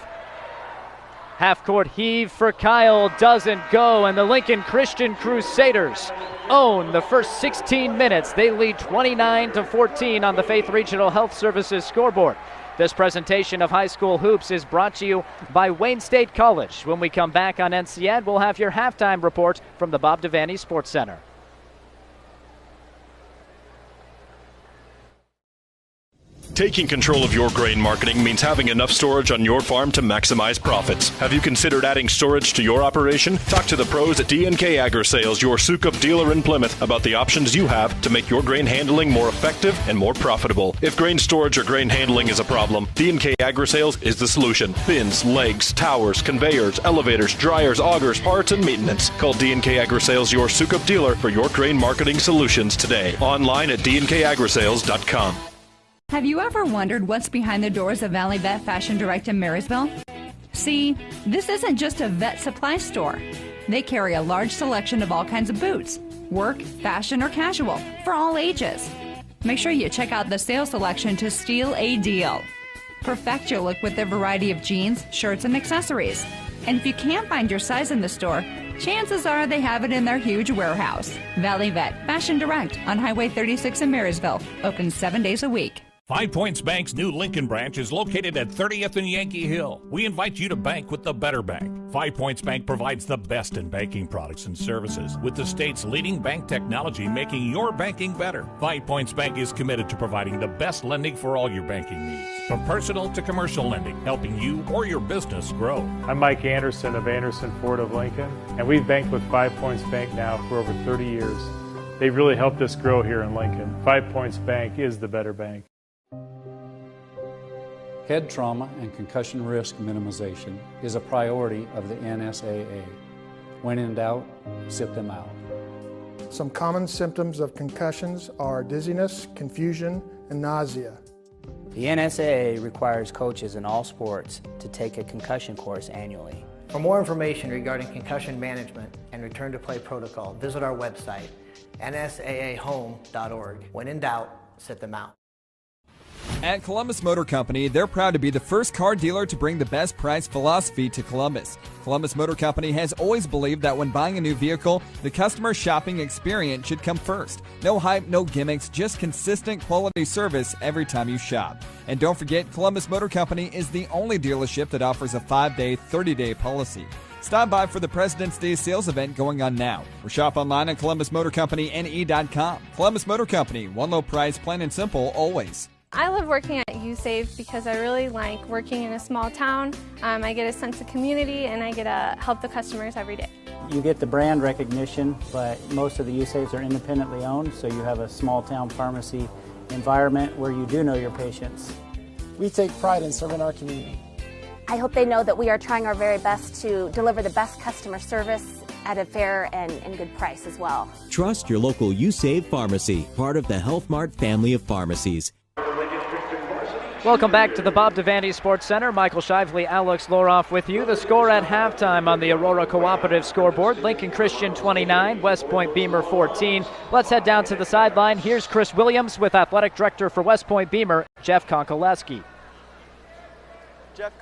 Half-court heave for Kyle doesn't go, and the Lincoln Christian Crusaders own the first 16 minutes. They lead 29-14 on the Faith Regional Health Services scoreboard. This presentation of high school hoops is brought to you by Wayne State College. When we come back on NCN, we'll have your halftime report from the Bob Devaney Sports Center. Taking control of your grain marketing means having enough storage on your farm to maximize profits. Have you considered adding storage to your operation? Talk to the pros at D&K Agri-Sales, your Sukup dealer in Plymouth, about the options you have to make your grain handling more effective and more profitable. If grain storage or grain handling is a problem, D&K Agri-Sales is the solution. Bins, legs, towers, conveyors, elevators, dryers, augers, parts, and maintenance. Call D&K Agri-Sales, your Sukup dealer, for your grain marketing solutions today. Online at dnkagrisales.com. Have you ever wondered what's behind the doors of Valley Vet Fashion Direct in Marysville? See, this isn't just a vet supply store. They carry a large selection of all kinds of boots, work, fashion, or casual, for all ages. Make sure you check out the sales selection to steal a deal. Perfect your look with their variety of jeans, shirts, and accessories. And if you can't find your size in the store, chances are they have it in their huge warehouse. Valley Vet Fashion Direct on Highway 36 in Marysville, open 7 days a week. 5 Points Bank's new Lincoln branch is located at 30th and Yankee Hill. We invite you to bank with the better bank. 5 Points Bank provides the best in banking products and services, with the state's leading bank technology making your banking better. 5 Points Bank is committed to providing the best lending for all your banking needs, from personal to commercial lending, helping you or your business grow. I'm Mike Anderson of Anderson Ford of Lincoln, and we've banked with 5 Points Bank now for over 30 years. They've really helped us grow here in Lincoln. 5 Points Bank is the better bank. Head trauma and concussion risk minimization is a priority of the NSAA. When in doubt, sit them out. Some common symptoms of concussions are dizziness, confusion, and nausea. The NSAA requires coaches in all sports to take a concussion course annually. For more information regarding concussion management and return to play protocol, visit our website, nsaahome.org. When in doubt, sit them out. At Columbus Motor Company, they're proud to be the first car dealer to bring the best price philosophy to Columbus. Columbus Motor Company has always believed that when buying a new vehicle, the customer shopping experience should come first. No hype, no gimmicks, just consistent quality service every time you shop. And don't forget, Columbus Motor Company is the only dealership that offers a 5-day, 30-day policy. Stop by for the President's Day sales event going on now, or shop online at columbusmotorcompanyne.com. Columbus Motor Company, one low price, plain and simple, always. I love working at USAVE because I really like working in a small town. I get a sense of community and I get to help the customers every day. You get the brand recognition, but most of the USAVEs are independently owned, so you have a small town pharmacy environment where you do know your patients. We take pride in serving our community. I hope they know that we are trying our very best to deliver the best customer service at a fair and good price as well. Trust your local U-Save pharmacy, part of the Health Mart family of pharmacies. Welcome back to the Bob Devaney Sports Center. Michael Shively, Alex Loroff with you. The score at halftime on the Aurora Cooperative scoreboard: Lincoln Christian 29, WestPoint Beemer 14. Let's head down to the sideline. Here's Chris Williams with Athletic Director for WestPoint Beemer, Jeff Konkoleski. Jeff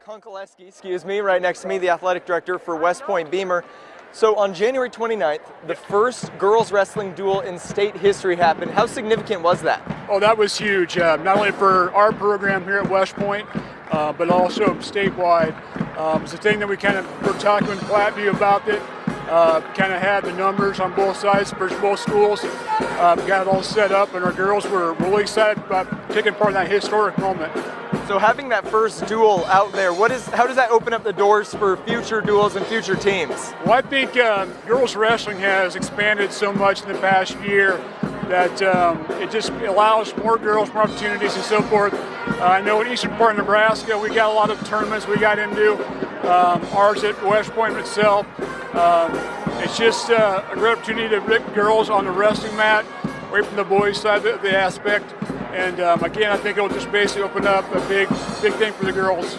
Konkoleski, right next to me, the Athletic Director for WestPoint Beemer. So on January 29th, the first girls wrestling duel in state history happened. How significant was that? Oh, that was huge, not only for our program here at WestPoint, but also statewide. It's a thing that we kind of were talking with Platteview about it. Kind of had the numbers on both sides for both schools. Got it all set up, and our girls were really excited about taking part in that historic moment. So having that first duel out there, how does that open up the doors for future duels and future teams? Well, I think girls wrestling has expanded so much in the past year that it just allows more girls, more opportunities and so forth. I know in eastern part of Nebraska, we got a lot of tournaments we got into. Ours at WestPoint itself. It's just a great opportunity to get girls on the wrestling mat, away from the boys' side of the aspect. And again, I think it'll just basically open up a big thing for the girls.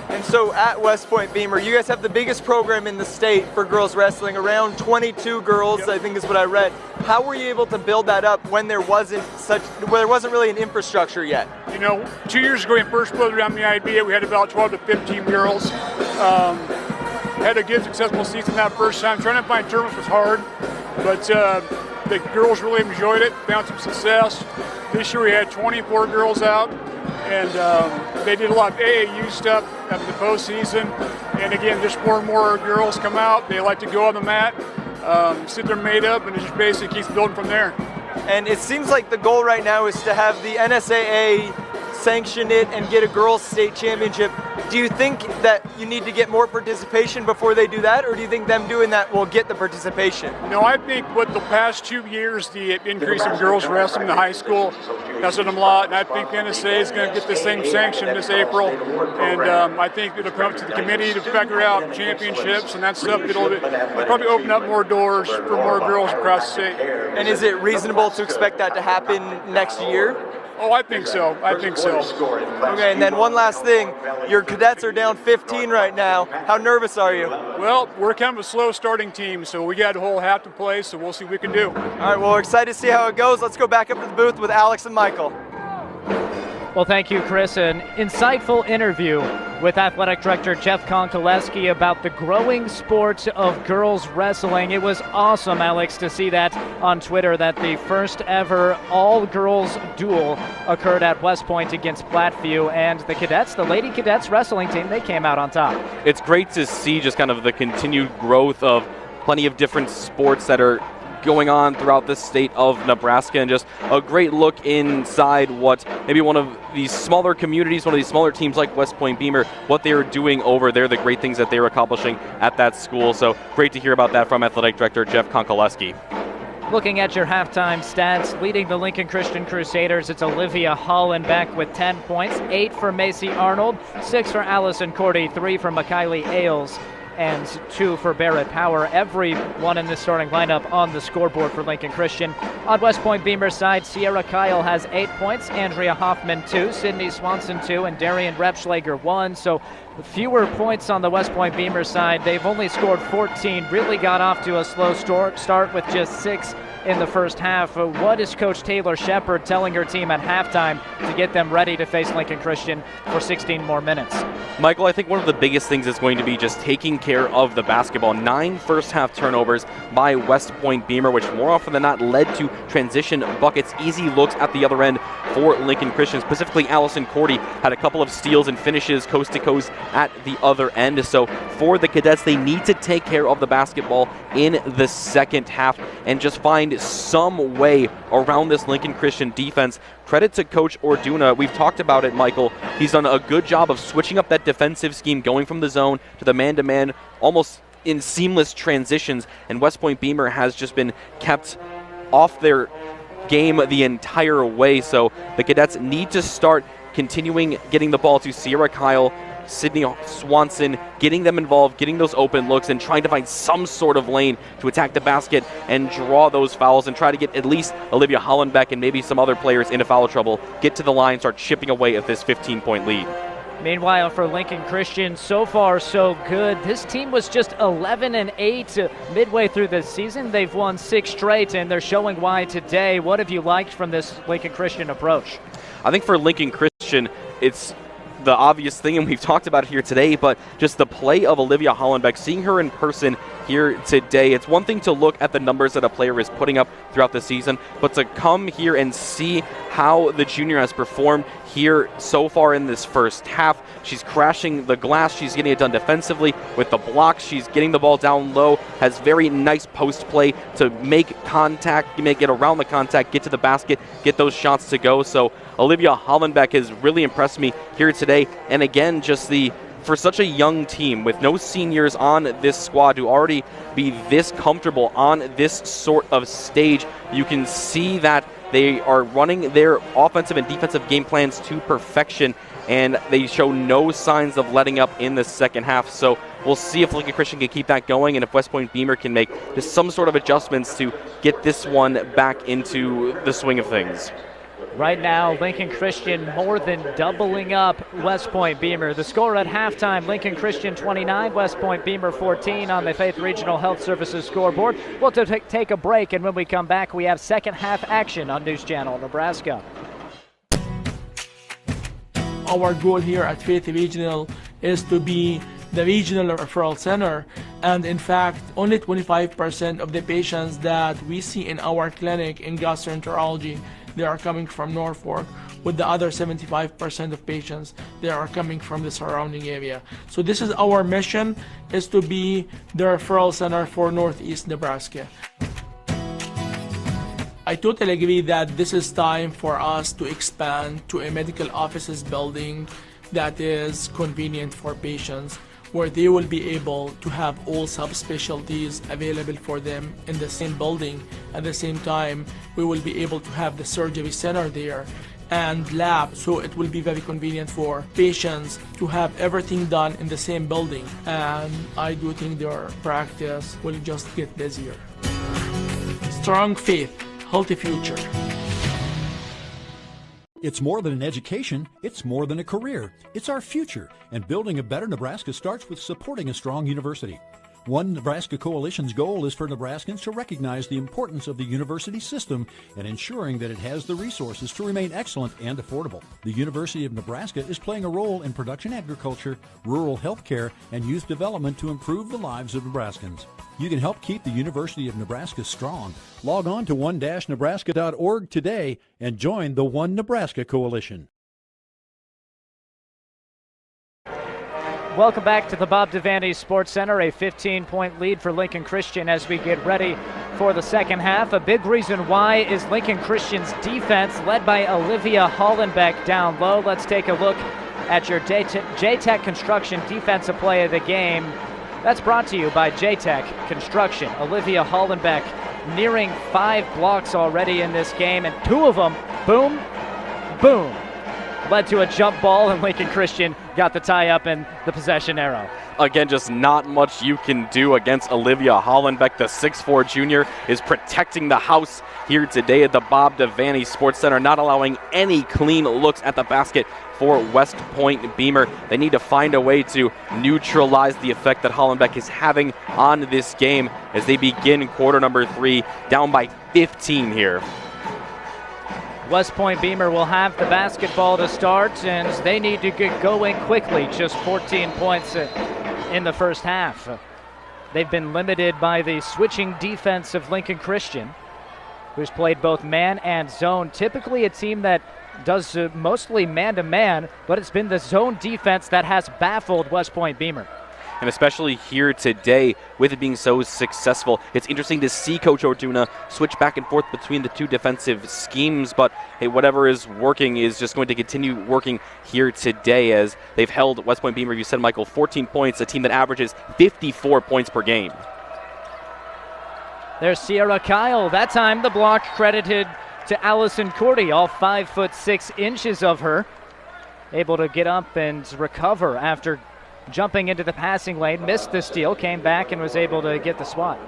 And so at WestPoint Beemer, you guys have the biggest program in the state for girls wrestling, around 22 girls, I think is what I read. How were you able to build that up when there wasn't really an infrastructure yet? You know, 2 years ago, when we first put around the idea, we had about 12 to 15 girls. Had a good, successful season that first time. Trying to find tournaments was hard, but the girls really enjoyed it, found some success. This year we had 24 girls out, and they did a lot of AAU stuff after the postseason. And again, just more and more girls come out. They like to go on the mat, sit there made up, and it just basically keeps building from there. And it seems like the goal right now is to have the NSAA sanction it and get a girls' state championship. Do you think that you need to get more participation before they do that, or do you think them doing that will get the participation? No, I think with the past 2 years, the increase in girls wrestling in the high school has done a lot, and I think the NSAA is going to get the same sanction this April, and I think it'll come to the committee to figure out championships and that stuff. It'll probably open up more doors for more girls across the state. And is it reasonable to expect that to happen next year? Oh, I think so. Okay, and then one last thing. Your cadets are down 15 right now. How nervous are you? Well, we're kind of a slow starting team, so we got a whole half to play, so we'll see what we can do. All right, well, we're excited to see how it goes. Let's go back up to the booth with Alex and Michael. Well, thank you, Chris. An insightful interview with Athletic Director Jeff Konkoleski about the growing sport of girls wrestling. It was awesome, Alex, to see that on Twitter, that the first ever all-girls duel occurred at WestPoint against Platteview, and the cadets, the Lady Cadets wrestling team, they came out on top. It's great to see just kind of the continued growth of plenty of different sports that are going on throughout the state of Nebraska, and just a great look inside what maybe one of these smaller communities, one of these smaller teams like WestPoint Beemer, what they are doing over there, the great things that they're accomplishing at that school. So great to hear about that from Athletic Director Jeff Konkoleski. Looking at your halftime stats, leading the Lincoln Christian Crusaders, it's Olivia Hollenbeck with 10 points, 8 for Macy Arnold, 6 for Allison Cordy, 3 for McKiley Ailes, and 2 for Barrett Power. Everyone in the starting lineup on the scoreboard for Lincoln Christian. On WestPoint Beamer's side, Sierra Kyle has 8 points, Andrea Hoffman 2, Sydney Swanson 2, and Darian Repschlager 1. So fewer points on the WestPoint Beamer side. They've only scored 14, really got off to a slow start with just 6 in the first half. What is Coach Taylor Shepard telling her team at halftime to get them ready to face Lincoln Christian for 16 more minutes? Michael, I think one of the biggest things is going to be just taking care of the basketball. 9 first half turnovers by WestPoint Beemer, which more often than not led to transition buckets, easy looks at the other end for Lincoln Christian. Specifically, Allison Cordy had a couple of steals and finishes coast to coast at the other end. So for the cadets, they need to take care of the basketball in the second half and just find some way around this Lincoln Christian defense. Credit to Coach Orduna. We've talked about it, Michael. He's done a good job of switching up that defensive scheme, going from the zone to the man-to-man, almost in seamless transitions, and WestPoint Beemer has just been kept off their game the entire way. So the cadets need to start continuing getting the ball to Sierra Kyle, Sydney Swanson, getting them involved, getting those open looks, and trying to find some sort of lane to attack the basket and draw those fouls and try to get at least Olivia Hollenbeck and maybe some other players into foul trouble, get to the line, start chipping away at this 15-point lead. Meanwhile, for Lincoln Christian, so far so good. This team was just 11-8 midway through the season. They've won 6 straight, and they're showing why today. What have you liked from this Lincoln Christian approach? I think for Lincoln Christian, it's the obvious thing, and we've talked about it here today, but just the play of Olivia Hollenbeck, seeing her in person here today. It's one thing to look at the numbers that a player is putting up throughout the season, but to come here and see how the junior has performed here so far in this first half. She's crashing the glass. She's getting it done defensively with the blocks. She's getting the ball down low, has very nice post play to make contact, get around the contact, get to the basket, get those shots to go. So Olivia Hollenbeck has really impressed me here today. And again, just for such a young team with no seniors on this squad to already be this comfortable on this sort of stage, you can see that they are running their offensive and defensive game plans to perfection, and they show no signs of letting up in the second half. So we'll see if Lincoln Christian can keep that going and if WestPoint Beemer can make just some sort of adjustments to get this one back into the swing of things. Right now, Lincoln Christian more than doubling up WestPoint Beemer. The score at halftime, Lincoln Christian 29, WestPoint Beemer 14 on the Faith Regional Health Services scoreboard. We'll take a break, and when we come back, we have second half action on News Channel Nebraska. Our goal here at Faith Regional is to be the regional referral center, and in fact, only 25% of the patients that we see in our clinic in gastroenterology, they are coming from Norfolk, with the other 75% of patients, they are coming from the surrounding area. So this is our mission, is to be the referral center for Northeast Nebraska. I totally agree that this is time for us to expand to a medical offices building that is convenient for patients, where they will be able to have all subspecialties available for them in the same building. At the same time, we will be able to have the surgery center there and lab, so it will be very convenient for patients to have everything done in the same building, and I do think their practice will just get busier. Strong faith, healthy future. It's more than an education, it's more than a career. It's our future, and building a better Nebraska starts with supporting a strong university. One Nebraska Coalition's goal is for Nebraskans to recognize the importance of the university system and ensuring that it has the resources to remain excellent and affordable. The University of Nebraska is playing a role in production agriculture, rural health care, and youth development to improve the lives of Nebraskans. You can help keep the University of Nebraska strong. Log on to one-nebraska.org today and join the One Nebraska Coalition. Welcome back to the Bob Devaney Sports Center. A 15-point lead for Lincoln Christian as we get ready for the second half. A big reason why is Lincoln Christian's defense, led by Olivia Hollenbeck down low. Let's take a look at your J-Tech Construction defensive play of the game. That's brought to you by J-Tech Construction. Olivia Hollenbeck nearing 5 blocks already in this game, and 2 of them, boom, boom, led to a jump ball, and Lincoln Christian got the tie-up and the possession arrow. Again, just not much you can do against Olivia Hollenbeck. The 6'4 junior is protecting the house here today at the Bob Devaney Sports Center, not allowing any clean looks at the basket for WestPoint Beemer. They need to find a way to neutralize the effect that Hollenbeck is having on this game as they begin quarter number 3, down by 15 here. WestPoint Beemer will have the basketball to start, and they need to get going quickly. Just 14 points in the first half. They've been limited by the switching defense of Lincoln Christian, who's played both man and zone. Typically a team that does mostly man-to-man, but it's been the zone defense that has baffled WestPoint Beemer. And especially here today, with it being so successful, it's interesting to see Coach Orduna switch back and forth between the two defensive schemes, but hey, whatever is working is just going to continue working here today as they've held WestPoint Beemer, you said, Michael, 14 points, a team that averages 54 points per game. There's Sierra Kyle. That time the block credited to Allison Cordy, all 5'6" of her. able to get up and recover after jumping into the passing lane, missed the steal, came back and was able to get the swat.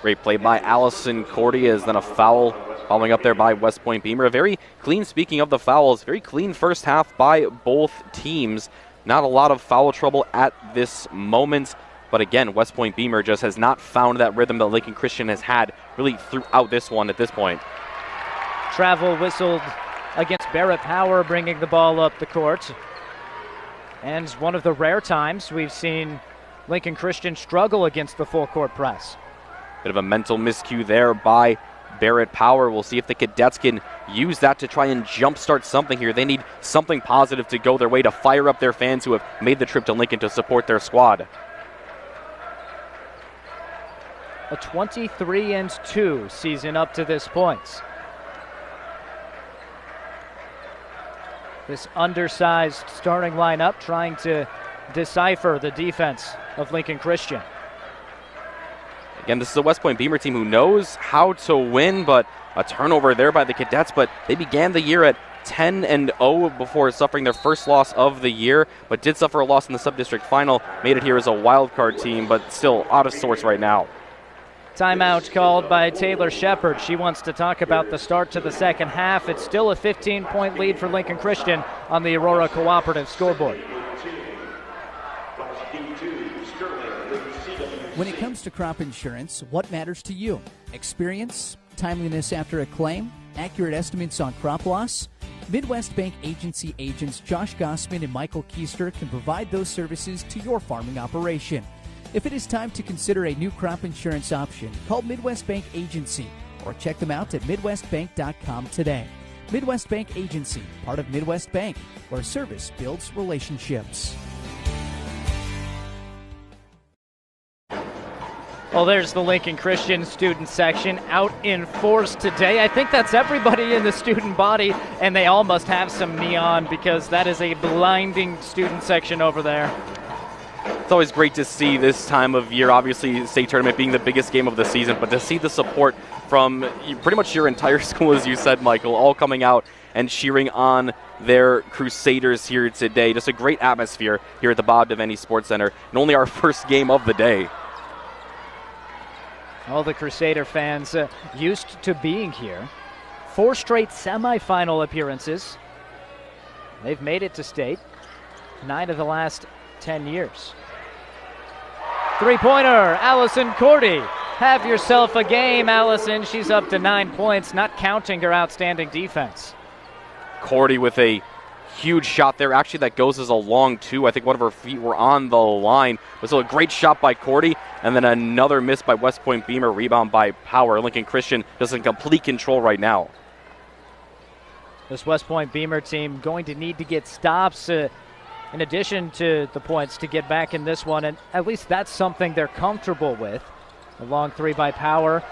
Great play by Allison Cordy, as then a foul following up there by WestPoint Beemer. A very clean, speaking of the fouls, very clean first half by both teams. Not a lot of foul trouble at this moment. But again, WestPoint Beemer just has not found that rhythm that Lincoln Christian has had really throughout this one at this point. Travel whistled against Barrett Power, bringing the ball up the court. And one of the rare times we've seen Lincoln Christian struggle against the full court press. Bit of a mental miscue there by Barrett Power. We'll see if the Cadets can use that to try and jumpstart something here. They need something positive to go their way to fire up their fans who have made the trip to Lincoln to support their squad. A 23-2 season up to this point. This undersized starting lineup trying to decipher the defense of Lincoln Christian. Again, this is a WestPoint Beemer team who knows how to win, but a turnover there by the Cadets. But they began the year at 10-0 before suffering their first loss of the year, but did suffer a loss in the sub-district final. Made it here as a wild card team, but still out of sorts right now. Timeout called by Taylor Shepard. She wants to talk about the start to the second half. It's still a 15-point lead for Lincoln Christian on the Aurora Cooperative scoreboard. When it comes to crop insurance, what matters to you? Experience, timeliness after a claim, accurate estimates on crop loss? Midwest Bank Agency agents Josh Gossman and Michael Keister can provide those services to your farming operation. If it is time to consider a new crop insurance option, call Midwest Bank Agency or check them out at MidwestBank.com today. Midwest Bank Agency, part of Midwest Bank, where service builds relationships. Well, there's the Lincoln Christian student section out in force today. I think that's everybody in the student body, and they all must have some neon because that is a blinding student section over there. It's always great to see this time of year, obviously state tournament being the biggest game of the season, but to see the support from pretty much your entire school, as you said, Michael, all coming out and cheering on their Crusaders here today. Just a great atmosphere here at the Bob Devaney Sports Center, and only our first game of the day. All the Crusader fans used to being here. 4 straight semifinal appearances. They've made it to state 9 of the last 10 years. Three-pointer, Allison Cordy. Have yourself a game, Allison. She's up to 9 points, not counting her outstanding defense. Cordy with a huge shot there. Actually, that goes as a long 2. I think one of her feet were on the line. But still a great shot by Cordy, and then another miss by WestPoint Beemer. Rebound by Power. Lincoln Christian just in complete control right now. This WestPoint Beemer team going to need to get stops in addition to the points to get back in this one, and at least that's something they're comfortable with. A long 3 by Power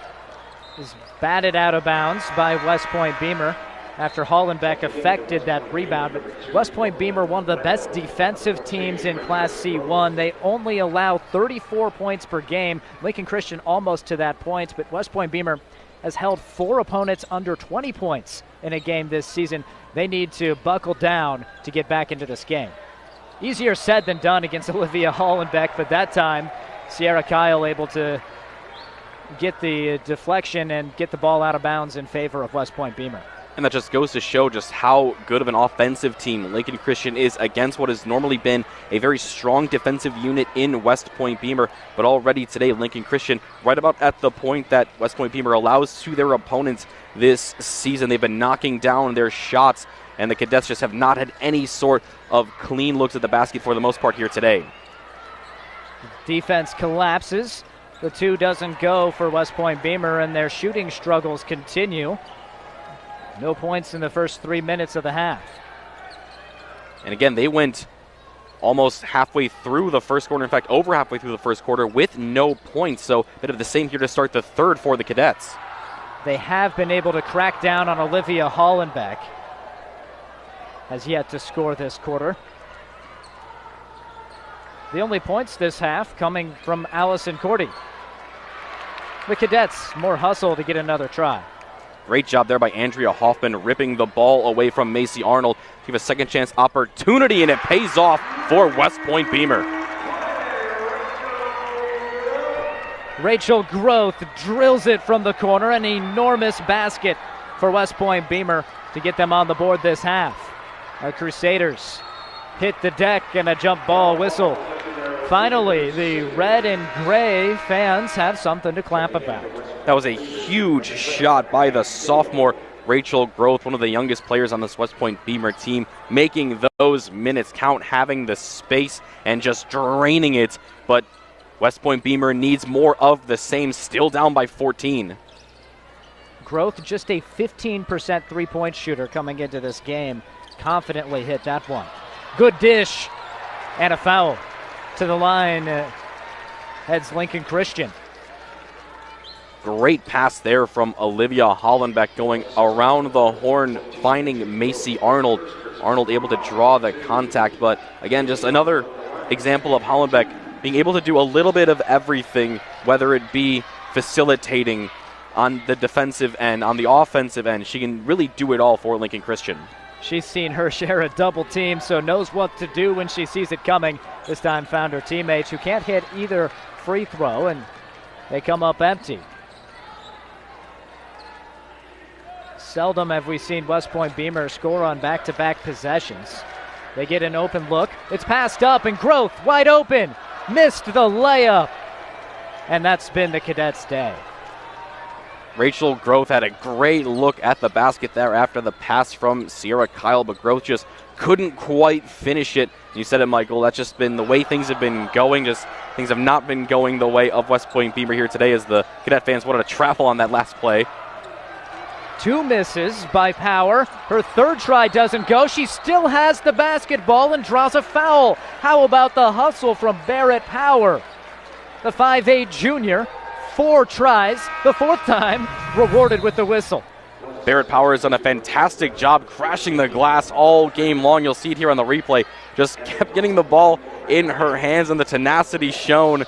is batted out of bounds by WestPoint Beemer after Hollenbeck affected that rebound. But WestPoint Beemer, one of the best defensive teams in Class C1. They only allow 34 points per game. Lincoln Christian almost to that point, but WestPoint Beemer has held 4 opponents under 20 points in a game this season. They need to buckle down to get back into this game. Easier said than done against Olivia Hollenbeck, but that time Sierra Kyle able to get the deflection and get the ball out of bounds in favor of WestPoint Beemer. And that just goes to show just how good of an offensive team Lincoln Christian is against what has normally been a very strong defensive unit in WestPoint Beemer. But already today, Lincoln Christian right about at the point that WestPoint Beemer allows to their opponents this season. They've been knocking down their shots, and the Cadets just have not had any sort of clean looks at the basket for the most part here today. Defense collapses. The 2 doesn't go for WestPoint Beemer, and their shooting struggles continue. No points in the first 3 minutes of the half. And again, they went almost halfway through the first quarter. In fact, over halfway through the first quarter with no points. So a bit of the same here to start the third for the Cadets. They have been able to crack down on Olivia Hollenbeck. Has yet to score this quarter. The only points this half coming from Allison Cordy. The Cadets more hustle to get another try. Great job there by Andrea Hoffman, ripping the ball away from Macy Arnold. Give a second chance opportunity, and it pays off for West Point Beemer. Rachel Groth drills it from the corner. An enormous basket for West Point Beemer to get them on the board this half. Our Crusaders hit the deck and a jump ball whistle. Finally, the red and gray fans have something to clap about. That was a huge shot by the sophomore Rachel Groth, one of the youngest players on this West Point Beemer team, making those minutes count, having the space and just draining it. But West Point Beemer needs more of the same, still down by 14. Groth, just a 15% three-point shooter coming into this game, confidently hit that one. Good dish and a foul. To the line heads Lincoln Christian. Great pass there from Olivia Hollenbeck, going around the horn, finding Macy Arnold. Arnold able to draw the contact, but again, just another example of Hollenbeck being able to do a little bit of everything, whether it be facilitating on the defensive end, on the offensive end. She can really do it all for Lincoln Christian. She's seen her share of double teams, so knows what to do when she sees it coming. This time found her teammates who can't hit either free throw, and they come up empty. Seldom have we seen West Point Beemer score on back-to-back possessions. They get an open look. It's passed up, and Groth wide open. Missed the layup. And that's been the Cadets' day. Rachel Groth had a great look at the basket there after the pass from Sierra Kyle, but Groth just couldn't quite finish it. You said it, Michael, that's just been the way things have been going. Just things have not been going the way of West Point Beemer here today, as the Cadet fans wanted to travel on that last play. Two misses by Power. Her third try doesn't go. She still has the basketball and draws a foul. How about the hustle from Barrett Power? The 5'8 junior, 4 tries, the fourth time rewarded with the whistle. Barrett Power has done a fantastic job crashing the glass all game long. You'll see it here on the replay. Just kept getting the ball in her hands, and the tenacity shown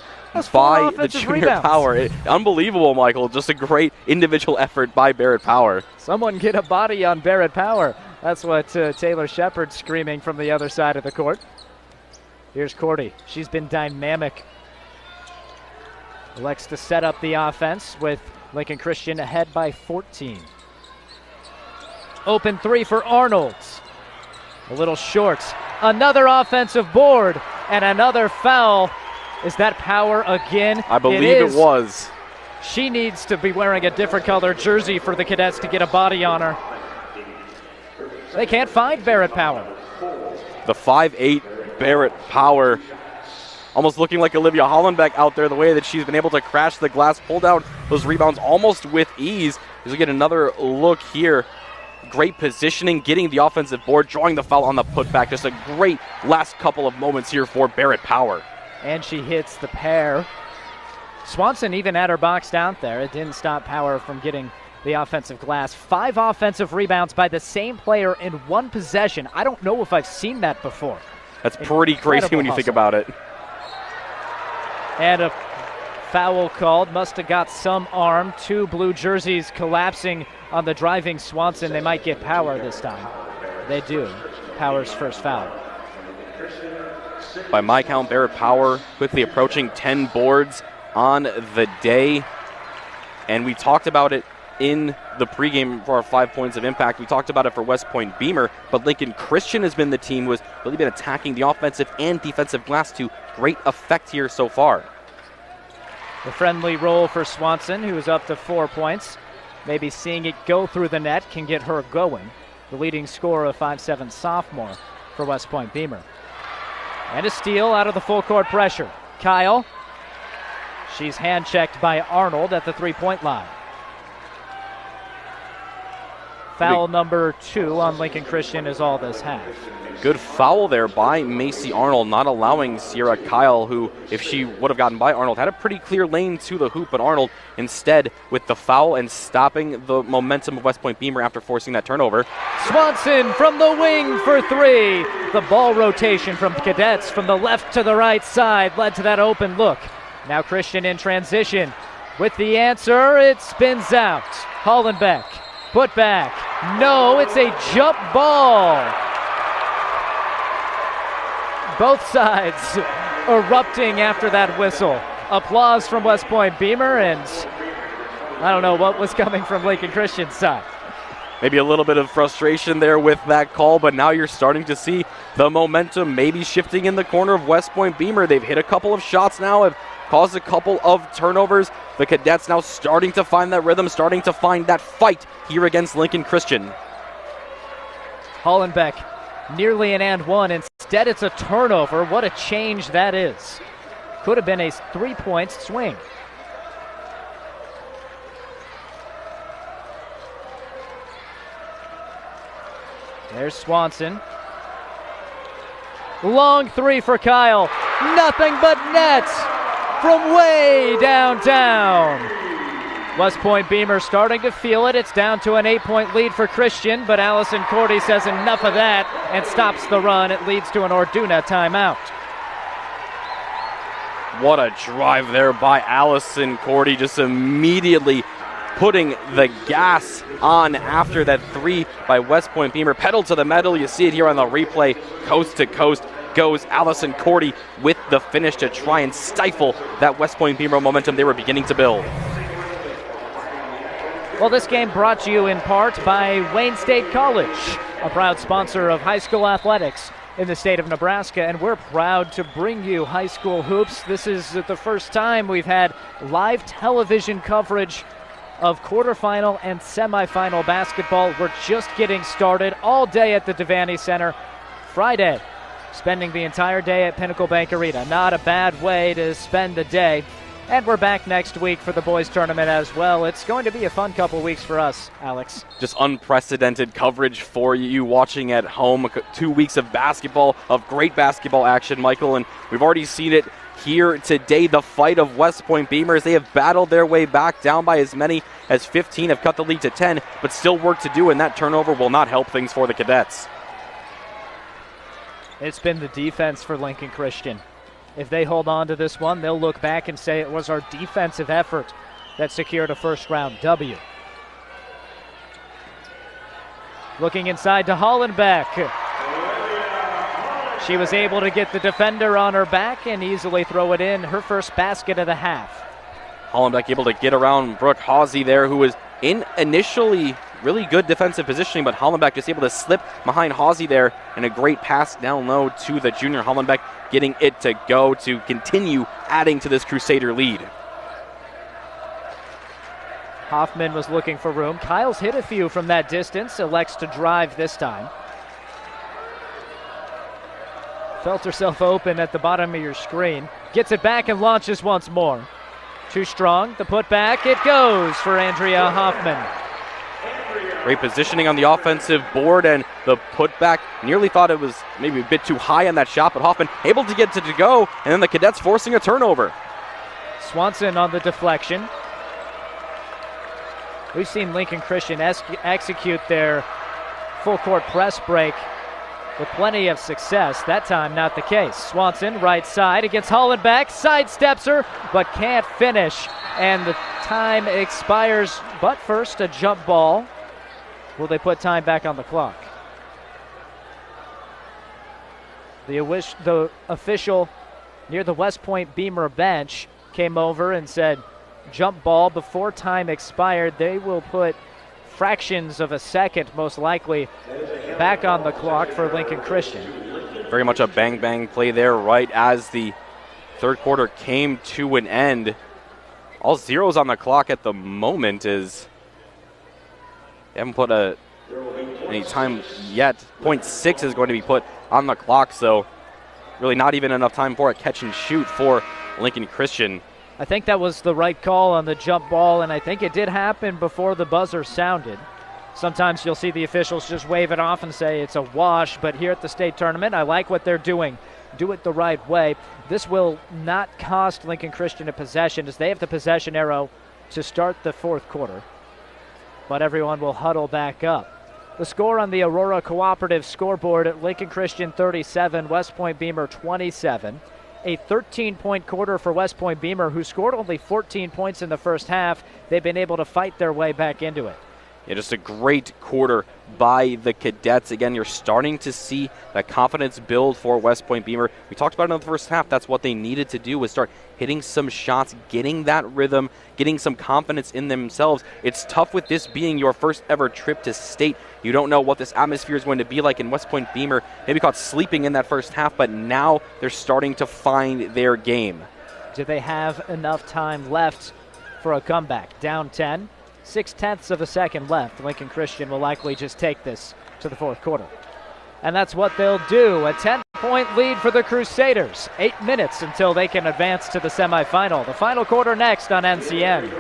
by the junior rebounds. Power. Unbelievable, Michael. Just a great individual effort by Barrett Power. Someone get a body on Barrett Power. That's what Taylor Shepard's screaming from the other side of the court. Here's Cordy. She's been dynamic. Elects to set up the offense with Lincoln Christian ahead by 14. Open three for Arnold. A little short. Another offensive board and another foul. Is that Power again? I believe it was. She needs to be wearing a different color jersey for the Cadets to get a body on her. They can't find Barrett Power. The 5'8 Barrett Power, almost looking like Olivia Hollenbeck out there, the way that she's been able to crash the glass, pull down those rebounds almost with ease. As we get another look here. Great positioning, getting the offensive board, drawing the foul on the putback. Just a great last couple of moments here for Barrett Power. And she hits the pair. Swanson even had her boxed out there. It didn't stop Power from getting the offensive glass. 5 offensive rebounds by the same player in one possession. I don't know if I've seen that before. That's pretty crazy when you think about it. And a foul called. Must have got some arm. 2 blue jerseys collapsing on the driving Swanson. They might get Power this time. They do. Power's first foul. By my count, Barrett Power quickly approaching 10 boards on the day. And we talked about it in the pregame for our 5 points of impact. We talked about it for West Point Beemer, but Lincoln Christian has been the team who has really been attacking the offensive and defensive glass to great effect here so far. The friendly roll for Swanson, who is up to 4 points. Maybe seeing it go through the net can get her going. The leading scorer, a 5'7 sophomore for West Point Beemer. And a steal out of the full court pressure. Kyle. She's hand-checked by Arnold at the three-point line. Foul number 2 on Lincoln Christian is all this half. Good foul there by Macy Arnold, not allowing Sierra Kyle, who, if she would have gotten by Arnold, had a pretty clear lane to the hoop, but Arnold instead with the foul and stopping the momentum of West Point Beemer after forcing that turnover. Swanson from the wing for 3. The ball rotation from Cadets from the left to the right side led to that open look. Now Christian in transition with the answer. It spins out. Hollenbeck Put back. No, it's a jump ball. Both sides erupting after that whistle. Applause from WestPoint Beemer, and I don't know what was coming from Lincoln Christian's side. Maybe a little bit of frustration there with that call, but now you're starting to see the momentum maybe shifting in the corner of WestPoint Beemer. They've hit a couple of shots now, have caused a couple of turnovers. The Cadets now starting to find that rhythm, starting to find that fight here against Lincoln Christian. Hollenbeck, nearly an and one. Instead, it's a turnover. What a change that is. Could have been a 3-point swing. There's Swanson. Long three for Kyle. Nothing but nets from way downtown. WestPoint Beemer starting to feel it. It's down to an 8-point lead for Christian, but Allison Cordy says enough of that and stops the run. It leads to an Orduna timeout. What a drive there by Allison Cordy, just immediately putting the gas on after that three by WestPoint Beemer. Pedal to the metal. You see it here on the replay. Coast to coast goes Allison Cordy with the finish to try and stifle that WestPoint Beemer momentum they were beginning to build. Well, this game brought to you in part by Wayne State College, a proud sponsor of high school athletics in the state of Nebraska, and we're proud to bring you high school hoops. This is the first time we've had live television coverage of quarterfinal and semifinal basketball. We're just getting started all day at the Devaney Center. Friday, spending the entire day at Pinnacle Bank Arena. Not a bad way to spend the day. And we're back next week for the boys tournament as well. It's going to be a fun couple weeks for us, Alex. Just unprecedented coverage for you watching at home. 2 weeks of basketball, of great basketball action, Michael, and we've already seen it here today. The fight of WestPoint Beamers. They have battled their way back, down by as many as 15, have cut the lead to 10, but still work to do, and that turnover will not help things for the Cadets. It's been the defense for Lincoln Christian. If they hold on to this one, they'll look back and say it was our defensive effort that secured a first-round W. Looking inside to Hollenbeck. She was able to get the defender on her back and easily throw it in. Her first basket of the half. Hollenbeck able to get around Brooke Hawsey there, who was in initially really good defensive positioning, but Hollenbeck just able to slip behind Hawsey there, and a great pass down low to the junior. Hollenbeck getting it to go to continue adding to this Crusader lead. Hoffman was looking for room. Kyle's hit a few from that distance, elects to drive this time. Felt herself open at the bottom of your screen. Gets it back and launches once more. Too strong, the putback, it goes for Andrea Hoffman. Great positioning on the offensive board, and the putback, nearly thought it was maybe a bit too high on that shot, but Hoffman able to get it to go, and then the Cadets forcing a turnover. Swanson on the deflection. We've seen Lincoln Christian execute their full court press break with plenty of success. That time, not the case. Swanson, right side against Hollenbeck, sidesteps her, but can't finish. And the time expires, but first a jump ball. Will they put time back on the clock? The official near the WestPoint Beemer bench came over and said, jump ball before time expired. They will put fractions of a second, most likely, back on the clock for Lincoln Christian. Very much a bang-bang play there right as the third quarter came to an end. All zeros on the clock at the moment is they haven't put any time yet. 0.6 is going to be put on the clock, so really not even enough time for a catch and shoot for Lincoln Christian. I think that was the right call on the jump ball, and I think it did happen before the buzzer sounded. Sometimes you'll see the officials just wave it off and say it's a wash, but here at the state tournament, I like what they're doing. Do it the right way. This will not cost Lincoln Christian a possession, as they have the possession arrow to start the fourth quarter. But everyone will huddle back up. The score on the Aurora Cooperative scoreboard at Lincoln Christian 37, WestPoint Beemer 27. A 13-point quarter for WestPoint Beemer, who scored only 14 points in the first half. They've been able to fight their way back into it. Yeah, just a great quarter by the Cadets. Again, you're starting to see that confidence build for West Point Beemer. We talked about it in the first half. That's what they needed to do, was start hitting some shots, getting that rhythm, getting some confidence in themselves. It's tough with this being your first ever trip to state. You don't know what this atmosphere is going to be like, in West Point Beemer maybe caught sleeping in that first half, but now they're starting to find their game. Do they have enough time left for a comeback? Down 10. 0.6 of a second left. Lincoln Christian will likely just take this to the fourth quarter. And that's what they'll do. A 10-point lead for the Crusaders. 8 minutes until they can advance to the semifinal. The final quarter next on NCN.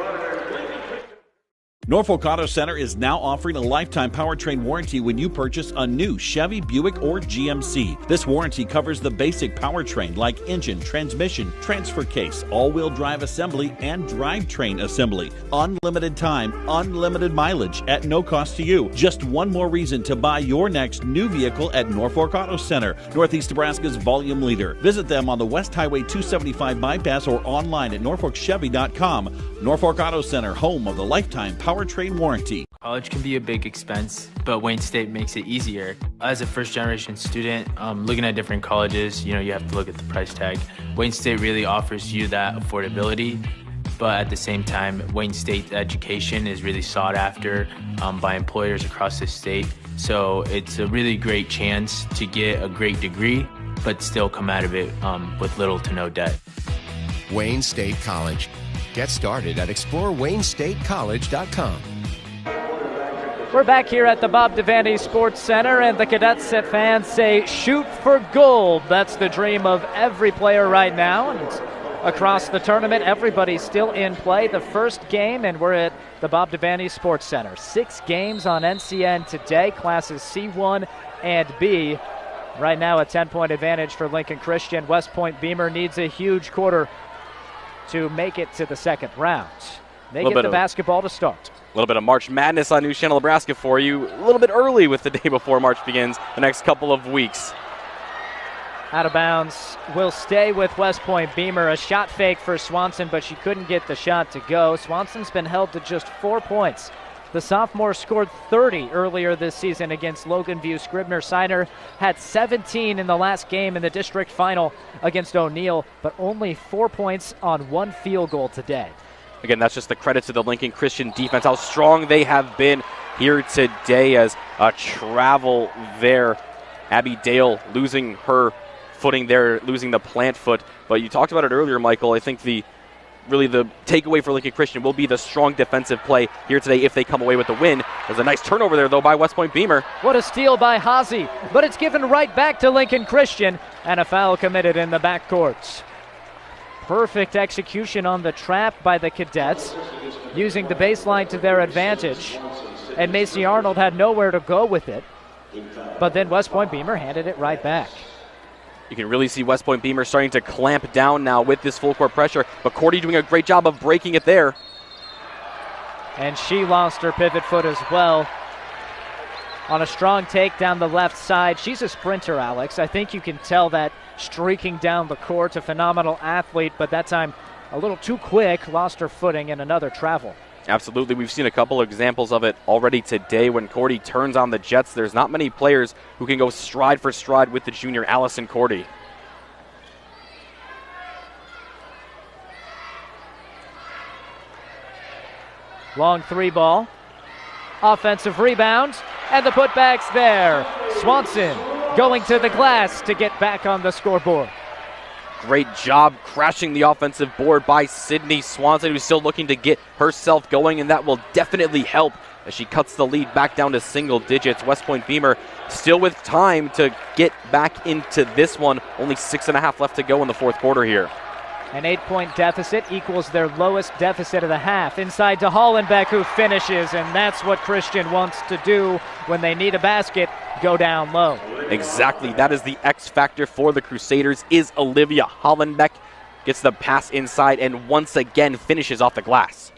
Norfolk Auto Center is now offering a lifetime powertrain warranty when you purchase a new Chevy, Buick, or GMC. This warranty covers the basic powertrain like engine, transmission, transfer case, all-wheel drive assembly, and drivetrain assembly. Unlimited time, unlimited mileage at no cost to you. Just one more reason to buy your next new vehicle at Norfolk Auto Center, Northeast Nebraska's volume leader. Visit them on the West Highway 275 bypass or online at norfolkchevy.com. Norfolk Auto Center, home of the lifetime powertrain warranty. College can be a big expense, but Wayne State makes it easier. As a first-generation student, looking at different colleges, you have to look at the price tag. Wayne State really offers you that affordability, but at the same time, Wayne State education is really sought after by employers across the state. So it's a really great chance to get a great degree, but still come out of it with little to no debt. Wayne State College. Get started at explorewaynesstatecollege.com. We're back here at the Bob Devaney Sports Center, and the Cadets fans say shoot for gold. That's the dream of every player right now, and it's across the tournament. Everybody's still in play. The first game, and we're at the Bob Devaney Sports Center. 6 games on NCN today, classes C1 and B. Right now a 10-point advantage for Lincoln Christian. West Point Beemer needs a huge quarter to make it to the second round. They get the basketball to start. A little bit of March Madness on News Channel Nebraska for you. A little bit early with the day before March begins, the next couple of weeks. Out of bounds will stay with West Point Beemer. A shot fake for Swanson, but she couldn't get the shot to go. Swanson's been held to just 4 points. The sophomore scored 30 earlier this season against Logan View. Scribner-Siner had 17 in the last game in the district final against O'Neill, but only 4 points on 1 field goal today. Again, that's just the credit to the Lincoln Christian defense, how strong they have been here today as a travel there. Abby Dale losing her footing there, losing the plant foot. But you talked about it earlier, Michael. I think the takeaway for Lincoln Christian will be the strong defensive play here today if they come away with the win. There's a nice turnover there, though, by West Point Beemer. What a steal by Hazy, but it's given right back to Lincoln Christian, and a foul committed in the backcourt. Perfect execution on the trap by the Cadets, using the baseline to their advantage, and Macy Arnold had nowhere to go with it, but then West Point Beemer handed it right back. You can really see West Point Beemer starting to clamp down now with this full court pressure, but Cordy doing a great job of breaking it there. And she lost her pivot foot as well on a strong take down the left side. She's a sprinter, Alex. I think you can tell that streaking down the court, a phenomenal athlete, but that time a little too quick, lost her footing and another travel. Absolutely. We've seen a couple of examples of it already today. When Cordy turns on the Jets, there's not many players who can go stride for stride with the junior Allison Cordy. Long 3 ball. Offensive rebound, and the putback's there. Swanson going to the glass to get back on the scoreboard. Great job crashing the offensive board by Sydney Swanson, who's still looking to get herself going, and that will definitely help as she cuts the lead back down to single digits. West Point Beemer still with time to get back into this one. Only 6.5 left to go in the fourth quarter here. An 8-point deficit equals their lowest deficit of the half. Inside to Hollenbeck, who finishes, and that's what Christian wants to do when they need a basket, go down low. Exactly. That is the X factor for the Crusaders, is Olivia Hollenbeck. Gets the pass inside and once again finishes off the glass.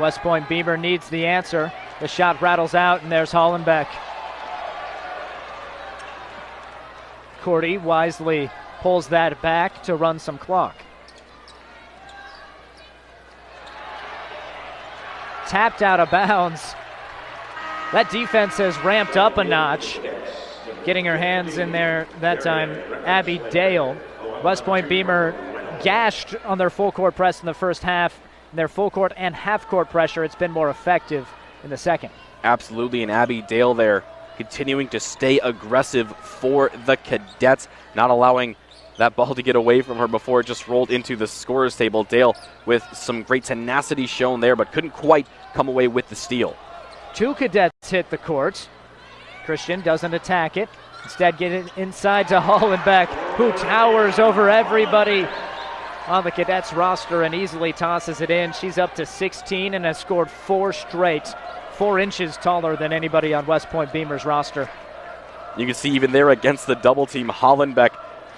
West Point Beemer needs the answer. The shot rattles out, and there's Hollenbeck. Cordy wisely pulls that back to run some clock. tapped out of bounds. That defense has ramped up a notch. Getting her hands in there that time, Abby Dale. WestPoint Beemer gashed on their full court press in the first half. Their full court and half court pressure, it's been more effective in the second. Absolutely, and Abby Dale there continuing to stay aggressive for the Cadets, not allowing that ball to get away from her before it just rolled into the scorer's table. Dale with some great tenacity shown there, but couldn't quite come away with the steal. 2 Cadets hit the court. Christian doesn't attack it. Instead, get it inside to Hollenbeck, who towers over everybody on the Cadets roster and easily tosses it in. She's up to 16 and has scored 4 straight, 4 inches taller than anybody on WestPoint Beemer's roster. You can see even there against the double team, Hollenbeck,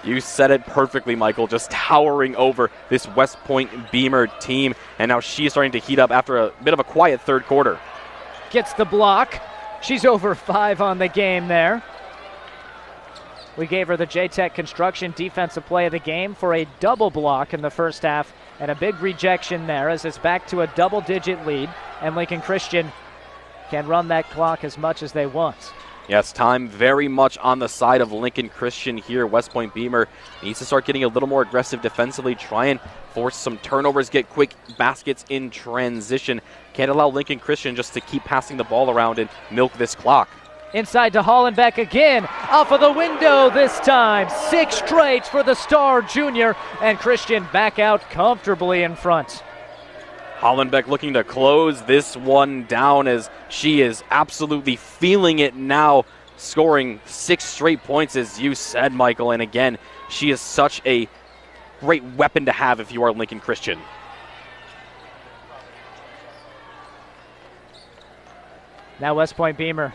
you said it perfectly, Michael, just towering over this WestPoint Beemer team. And now she's starting to heat up after a bit of a quiet third quarter. Gets the block. She's over 5 on the game there. We gave her the J-Tech Construction Defensive Play of the Game for a double block in the first half and a big rejection there as it's back to a double-digit lead, and Lincoln Christian can run that clock as much as they want. Yes, time very much on the side of Lincoln Christian here. WestPoint Beemer needs to start getting a little more aggressive defensively, try and force some turnovers, get quick baskets in transition. Can't allow Lincoln Christian just to keep passing the ball around and milk this clock. Inside to Hollenbeck again, off of the window this time. 6 straight for the star junior, and Christian back out comfortably in front. Hollenbeck looking to close this one down as she is absolutely feeling it now, scoring 6 straight points, as you said, Michael. And again, she is such a great weapon to have if you are Lincoln Christian. Now WestPoint Beemer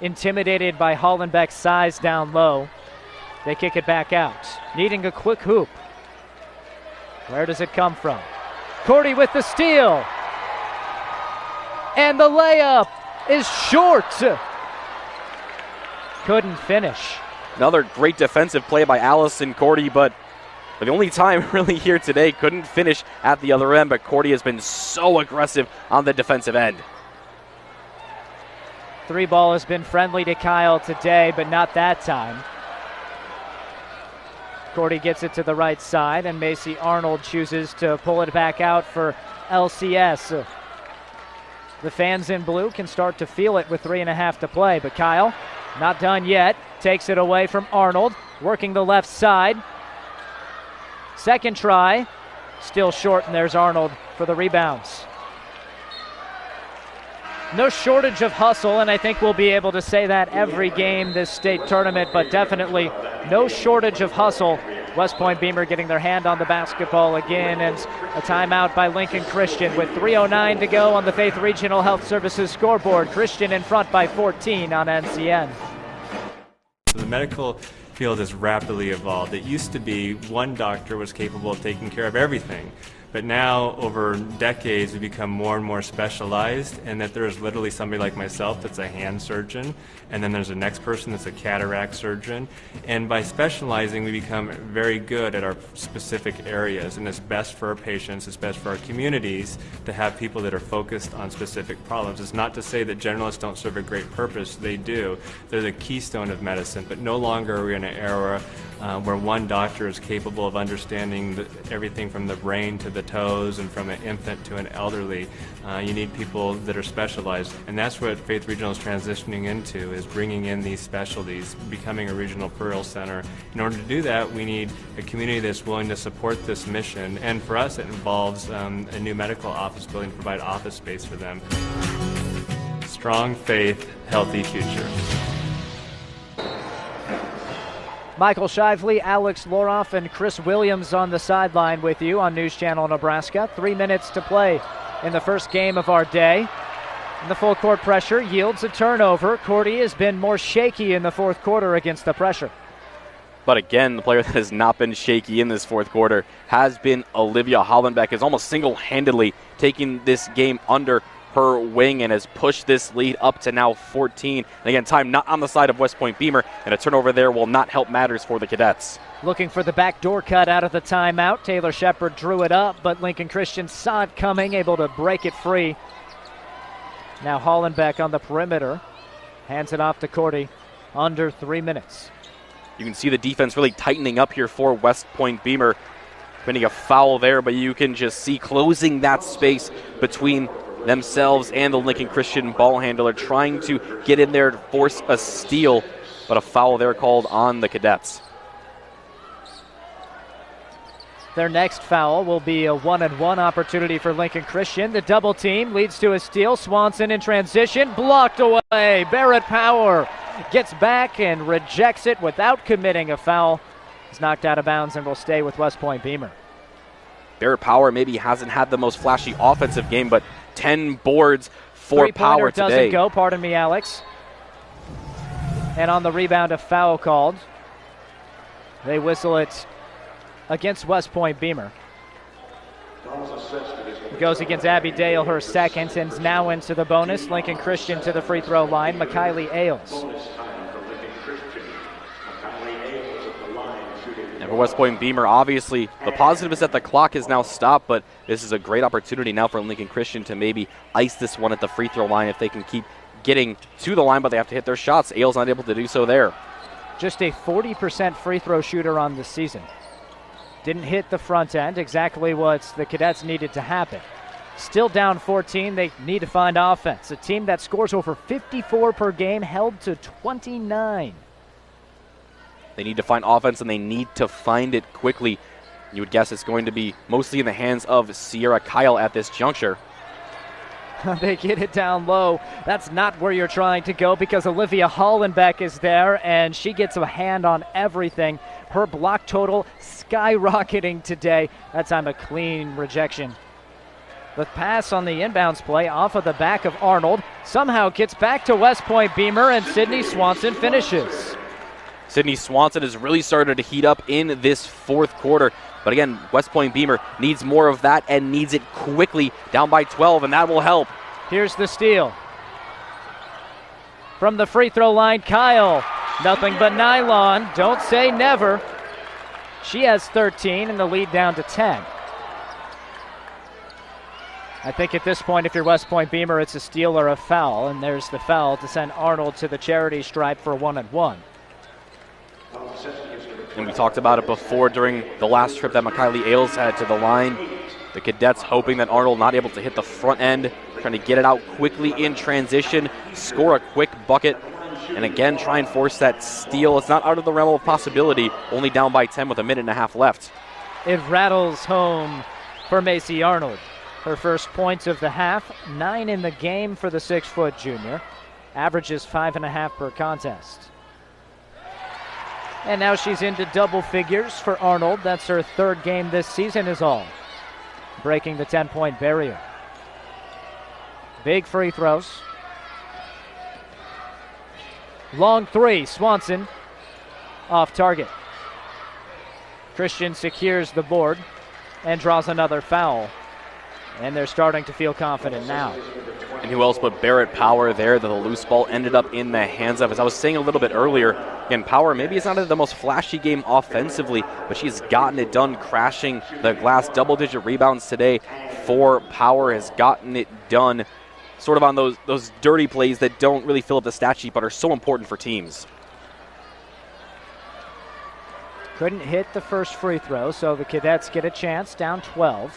intimidated by Hollenbeck's size down low. They kick it back out, needing a quick hoop. Where does it come from? Cordy with the steal. And the layup is short. Couldn't finish. Another great defensive play by Allison Cordy, but for the only time really here today, couldn't finish at the other end, but Cordy has been so aggressive on the defensive end. 3 ball has been friendly to Kyle today, but not that time. Cordy gets it to the right side, and Macy Arnold chooses to pull it back out for LCS. The fans in blue can start to feel it with 3.5 to play, but Kyle, not done yet, takes it away from Arnold, working the left side. Second try, still short, and there's Arnold for the rebounds. No shortage of hustle, and I think we'll be able to say that every game this state tournament, but definitely no shortage of hustle. WestPoint Beemer getting their hand on the basketball again, and a timeout by Lincoln Christian with 3:09 to go on the Faith Regional Health Services scoreboard. Christian in front by 14 on NCN. The medical field has rapidly evolved. It used to be one doctor was capable of taking care of everything. But now, over decades, we become more and more specialized, and that there is literally somebody like myself that's a hand surgeon, and then there's the next person that's a cataract surgeon. And by specializing, we become very good at our specific areas, and it's best for our patients, it's best for our communities to have people that are focused on specific problems. It's not to say that generalists don't serve a great purpose, they do. They're the keystone of medicine, but no longer are we in an era where one doctor is capable of understanding everything from the brain to the toes and from an infant to an elderly. You need people that are specialized, and that's what Faith Regional is transitioning into, is bringing in these specialties, becoming a regional referral center. In order to do that, we need a community that's willing to support this mission, and for us it involves a new medical office building to provide office space for them. Strong faith, healthy future. Michael Shively, Alex Loroff, and Chris Williams on the sideline with you on News Channel Nebraska. 3 minutes to play in the first game of our day. And the full court pressure yields a turnover. Cordy has been more shaky in the fourth quarter against the pressure. But again, the player that has not been shaky in this fourth quarter has been Olivia Hollenbeck, is almost single-handedly taking this game under her wing and has pushed this lead up to now 14. And again, time not on the side of WestPoint Beemer, and a turnover there will not help matters for the Cadets. Looking for the backdoor cut out of the timeout. Taylor Shepard drew it up, but Lincoln Christian saw it coming, able to break it free. Now Hollenbeck on the perimeter. Hands it off to Cordy. Under 3 minutes. You can see the defense really tightening up here for West Point Beemer. Committing a foul there, but you can just see closing that space between themselves and the Lincoln Christian ball handler, trying to get in there to force a steal, but a foul there called on the Cadets. Their next foul will be a 1-and-1 opportunity for Lincoln Christian. The double team leads to a steal. Swanson in transition, blocked away. Barrett Power gets back and rejects it without committing a foul. He's knocked out of bounds and will stay with West Point Beemer. Barrett Power maybe hasn't had the most flashy offensive game, but 10 boards for Power today. Doesn't go, pardon me, Alex. And on the rebound, a foul called. They whistle it against West Point Beemer. It goes against Abby Dale, her second, and now into the bonus. Lincoln Christian to the free throw line, McKiley Ailes. And for West Point Beemer, obviously, the positive is that the clock is now stopped, but this is a great opportunity now for Lincoln Christian to maybe ice this one at the free throw line if they can keep getting to the line, but they have to hit their shots. Ailes not able to do so there. Just a 40% free throw shooter on the season. Didn't hit the front end, exactly what the Cadets needed to happen. Still down 14, they need to find offense. A team that scores over 54 per game held to 29. They need to find offense, and they need to find it quickly. You would guess it's going to be mostly in the hands of Sierra Kyle at this juncture. They get it down low. That's not where you're trying to go because Olivia Hollenbeck is there, and she gets a hand on everything. Her block total skyrocketing today. That time a clean rejection. The pass on the inbounds play off of the back of Arnold. Somehow gets back to West Point Beemer, and Sydney Swanson finishes. Sydney Swanson has really started to heat up in this fourth quarter. But again, West Point Beemer needs more of that and needs it quickly, down by 12, and that will help. Here's the steal. From the free throw line, Kyle. Nothing but nylon. Don't say never. She has 13 and the lead down to 10. I think at this point, if you're West Point Beemer, it's a steal or a foul, and there's the foul to send Arnold to the charity stripe for 1-and-1. And we talked about it before during the last trip that McKiley Ailes had to the line. The Cadets hoping that Arnold not able to hit the front end, trying to get it out quickly in transition, score a quick bucket, and again try and force that steal. It's not out of the realm of possibility, only down by 10 with a minute and a half left. It rattles home for Macy Arnold. Her first points of the half, 9 in the game for the 6-foot junior. Averages 5.5 per contest. And now she's into double figures for Arnold. That's her third game this season is all. Breaking the 10-point barrier. Big free throws. Long three, Swanson off target. Christian secures the board and draws another foul. And they're starting to feel confident now. And who else but Barrett Power there that the loose ball ended up in the hands of. As I was saying a little bit earlier, again, Power maybe it's not the most flashy game offensively, but she's gotten it done crashing the glass. Double-digit rebounds today for Power, has gotten it done sort of on those dirty plays that don't really fill up the stat sheet but are so important for teams. Couldn't hit the first free throw, so the Cadets get a chance, down 12.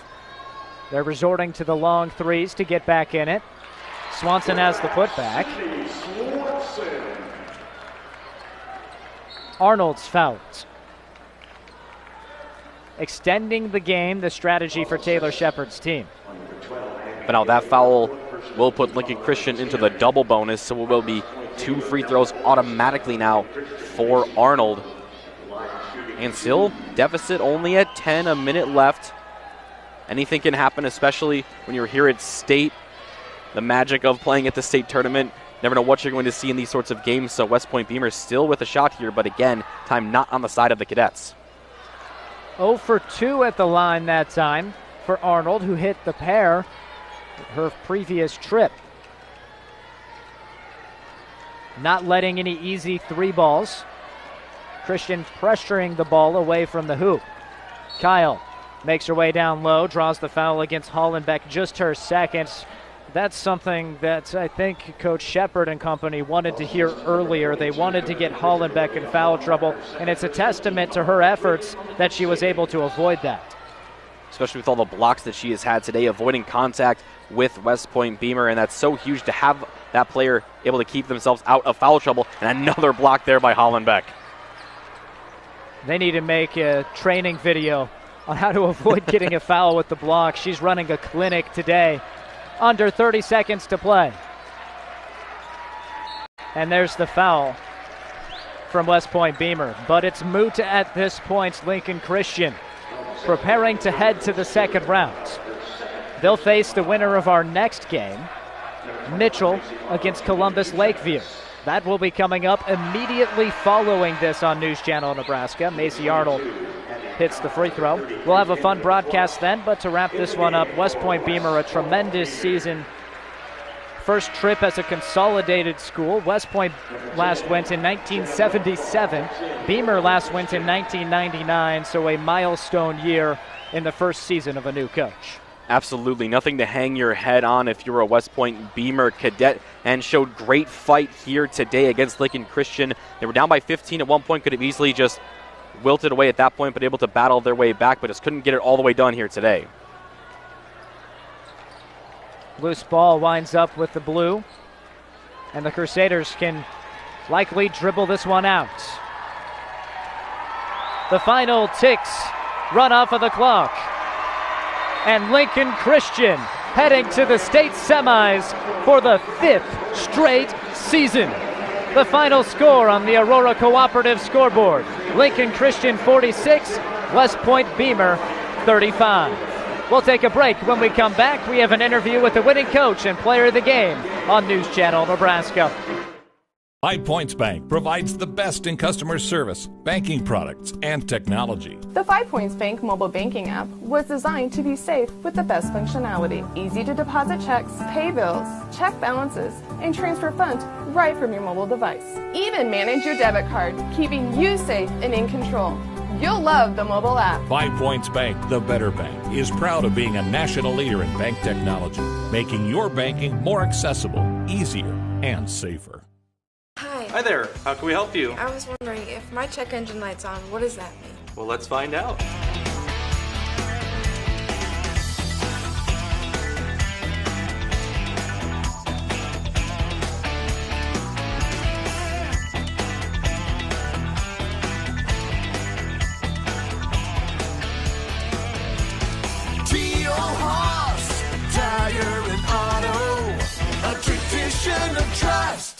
They're resorting to the long threes to get back in it. Swanson has the putback. Arnold's fouled. Extending the game, the strategy for Taylor Shepard's team. But now that foul will put Lincoln Christian into the double bonus, so it will be 2 free throws automatically now for Arnold. And still, deficit only at 10, a minute left. Anything can happen, especially when you're here at state. The magic of playing at the state tournament. Never know what you're going to see in these sorts of games, so West Point Beemer still with a shot here, but again, time not on the side of the Cadets. 0 for 2 at the line that time for Arnold, who hit the pair her previous trip. Not letting any easy 3 balls. Christian pressuring the ball away from the hoop. Kyle makes her way down low, draws the foul against Hollenbeck, just her second. That's something that I think Coach Shepard and company wanted to hear earlier. They wanted to get Hollenbeck in foul trouble, and it's a testament to her efforts that she was able to avoid that. Especially with all the blocks that she has had today, avoiding contact with WestPoint Beemer, and that's so huge to have that player able to keep themselves out of foul trouble, and another block there by Hollenbeck. They need to make a training video on how to avoid getting a foul with the block. She's running a clinic today. Under 30 seconds to play. And there's the foul from WestPoint Beemer. But it's moot at this point. Lincoln Christian preparing to head to the second round. They'll face the winner of our next game, Mitchell against Columbus Lakeview. That will be coming up immediately following this on News Channel Nebraska. Macy Arnold hits the free throw. We'll have a fun broadcast then, but to wrap this one up, WestPoint Beemer, a tremendous season. First trip as a consolidated school. WestPoint last went in 1977. Beemer last went in 1999, so a milestone year in the first season of a new coach. Absolutely nothing to hang your head on if you're a WestPoint Beemer cadet, and showed great fight here today against Lincoln Christian. They were down by 15 at one point, could have easily just wilted away at that point, but able to battle their way back, but just couldn't get it all the way done here today. Loose ball winds up with the blue, and the Crusaders can likely dribble this one out. The final ticks run off of the clock, and Lincoln Christian heading to the state semis for the 5th straight season. The final score on the Aurora Cooperative scoreboard: Lincoln Christian 46, WestPoint Beemer 35. We'll take a break. When we come back, we have an interview with the winning coach and player of the game on News Channel Nebraska. 5 Points Bank provides the best in customer service, banking products, and technology. The 5 Points Bank mobile banking app was designed to be safe with the best functionality. Easy to deposit checks, pay bills, check balances, and transfer funds right from your mobile device. Even manage your debit card, keeping you safe and in control. You'll love the mobile app. 5 Points Bank, the better bank, is proud of being a national leader in bank technology, making your banking more accessible, easier, and safer. Hi there, how can we help you? I was wondering, if my check engine light's on, what does that mean? Well, let's find out. Geo Haas, tire and auto, a tradition of trust.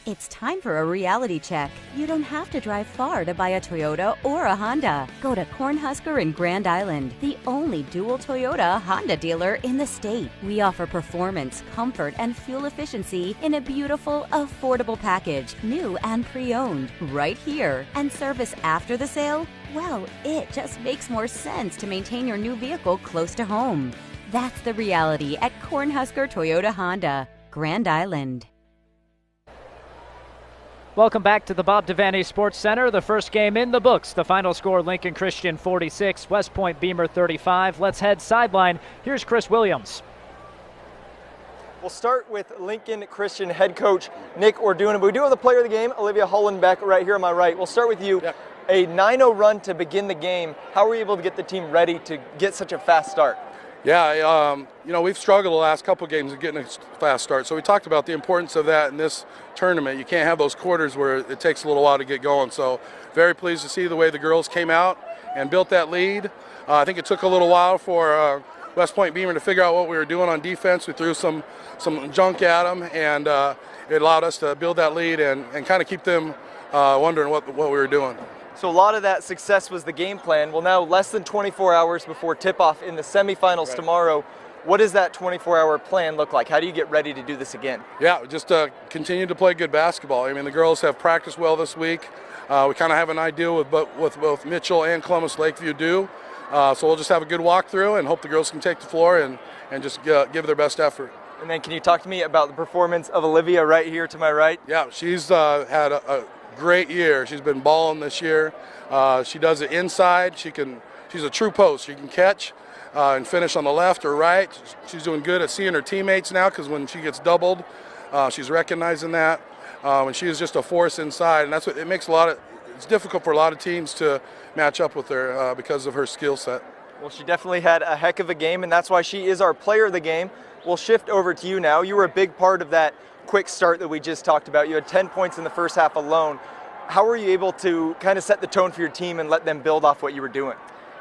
It's time for a reality check. You don't have to drive far to buy a Toyota or a Honda. Go to Cornhusker in Grand Island, the only dual Toyota Honda dealer in the state. We offer performance, comfort, and fuel efficiency in a beautiful, affordable package, new and pre-owned, right here. And service after the sale? Well, it just makes more sense to maintain your new vehicle close to home. That's the reality at Cornhusker Toyota Honda, Grand Island. Welcome back to the Bob Devaney Sports Center. The first game in the books. The final score, Lincoln Christian 46, WestPoint Beemer 35. Let's head sideline. Here's Chris Williams. We'll start with Lincoln Christian head coach Nick Orduna, but we do have the player of the game, Olivia Hollenbeck, right here on my right. We'll start with you. Yep. A 9-0 run to begin the game. How were you able to get the team ready to get such a fast start? Yeah, we've struggled the last couple of games of getting a fast start. So we talked about the importance of that in this tournament. You can't have those quarters where it takes a little while to get going. So very pleased to see the way the girls came out and built that lead. I think it took a little while for WestPoint Beemer to figure out what we were doing on defense. We threw some junk at them, and it allowed us to build that lead and kind of keep them wondering what we were doing. So a lot of that success was the game plan. Well, now less than 24 hours before tip-off in the semifinals tomorrow. What does that 24-hour plan look like? How do you get ready to do this again? Yeah, just continue to play good basketball. I mean, the girls have practiced well this week. We kind of have an idea with both Mitchell and Columbus Lakeview do. So we'll just have a good walkthrough and hope the girls can take the floor and just give their best effort. And then can you talk to me about the performance of Olivia right here to my right? Yeah, she's had a great year. She's been balling this year. She does it inside. She's a true post. She can catch. and finish on the left or right. She's doing good at seeing her teammates now because when she gets doubled, she's recognizing that. And she is just a force inside, and that's what it makes it's difficult for a lot of teams to match up with her because of her skill set. Well, she definitely had a heck of a game, and that's why she is our player of the game. We'll shift over to you now. You were a big part of that quick start that we just talked about. You had 10 points in the first half alone. How were you able to kind of set the tone for your team and let them build off what you were doing?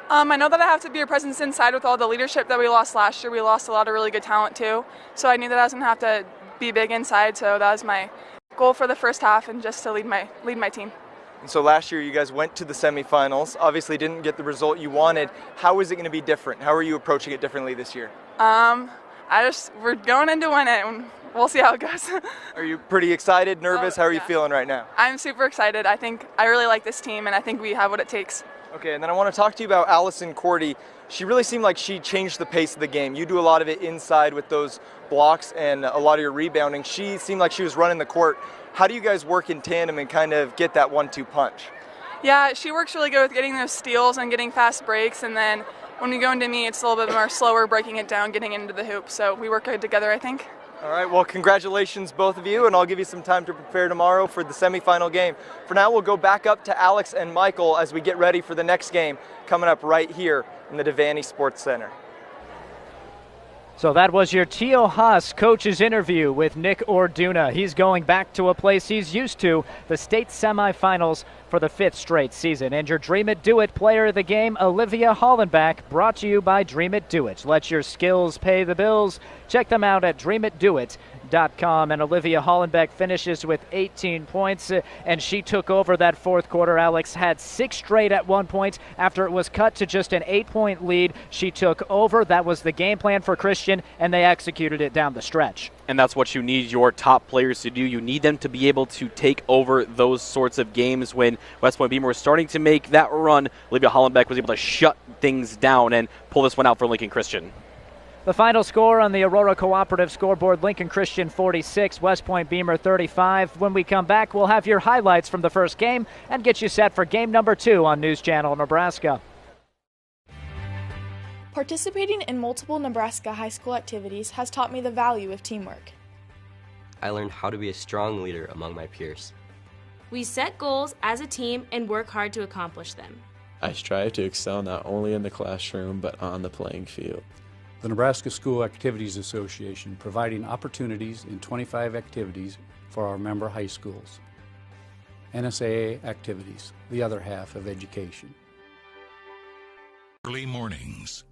I know that I have to be a presence inside with all the leadership that we lost last year. We lost a lot of really good talent too. So I knew that I was going to have to be big inside. So that was my goal for the first half, and just to lead my team. And so last year you guys went to the semifinals, obviously didn't get the result you wanted. How is it going to be different? How are you approaching it differently this year? We're going in to win it, and we'll see how it goes. Are you pretty excited, nervous? How are you feeling right now? I'm super excited. I think I really like this team, and I think we have what it takes. Okay, and then I want to talk to you about Allison Cordy. She really seemed like she changed the pace of the game. You do a lot of it inside with those blocks and a lot of your rebounding. She seemed like she was running the court. How do you guys work in tandem and kind of get that 1-2 punch? Yeah, she works really good with getting those steals and getting fast breaks, and then when we go into me, it's a little bit more slower, breaking it down, getting into the hoop. So we work good together, I think. All right, well, congratulations, both of you, and I'll give you some time to prepare tomorrow for the semifinal game. For now, we'll go back up to Alex and Michael as we get ready for the next game coming up right here in the Devaney Sports Center. So that was your T.O. Haas coach's interview with Nick Orduna. He's going back to a place he's used to, the state semifinals for the 5th straight season. And your Dream It Do It player of the game, Olivia Hollenbach, brought to you by Dream It Do It. Let your skills pay the bills. Check them out at dreamitdoit.com. And Olivia Hollenbach finishes with 18 points, and she took over that fourth quarter. Alex had 6 straight at one point. After it was cut to just an 8-point lead, she took over. That was the game plan for Christian, and they executed it down the stretch. And that's what you need your top players to do. You need them to be able to take over those sorts of games. When West Point Beemer was starting to make that run, Olivia Hollenbach was able to shut things down and pull this one out for Lincoln Christian. The final score on the Aurora Cooperative scoreboard, Lincoln Christian 46, West Point Beemer 35. When we come back, we'll have your highlights from the first game and get you set for game number 2 on News Channel Nebraska. Participating in multiple Nebraska high school activities has taught me the value of teamwork. I learned how to be a strong leader among my peers. We set goals as a team and work hard to accomplish them. I strive to excel not only in the classroom but on the playing field. The Nebraska School Activities Association providing opportunities in 25 activities for our member high schools. NSAA activities, the other half of education. Early mornings,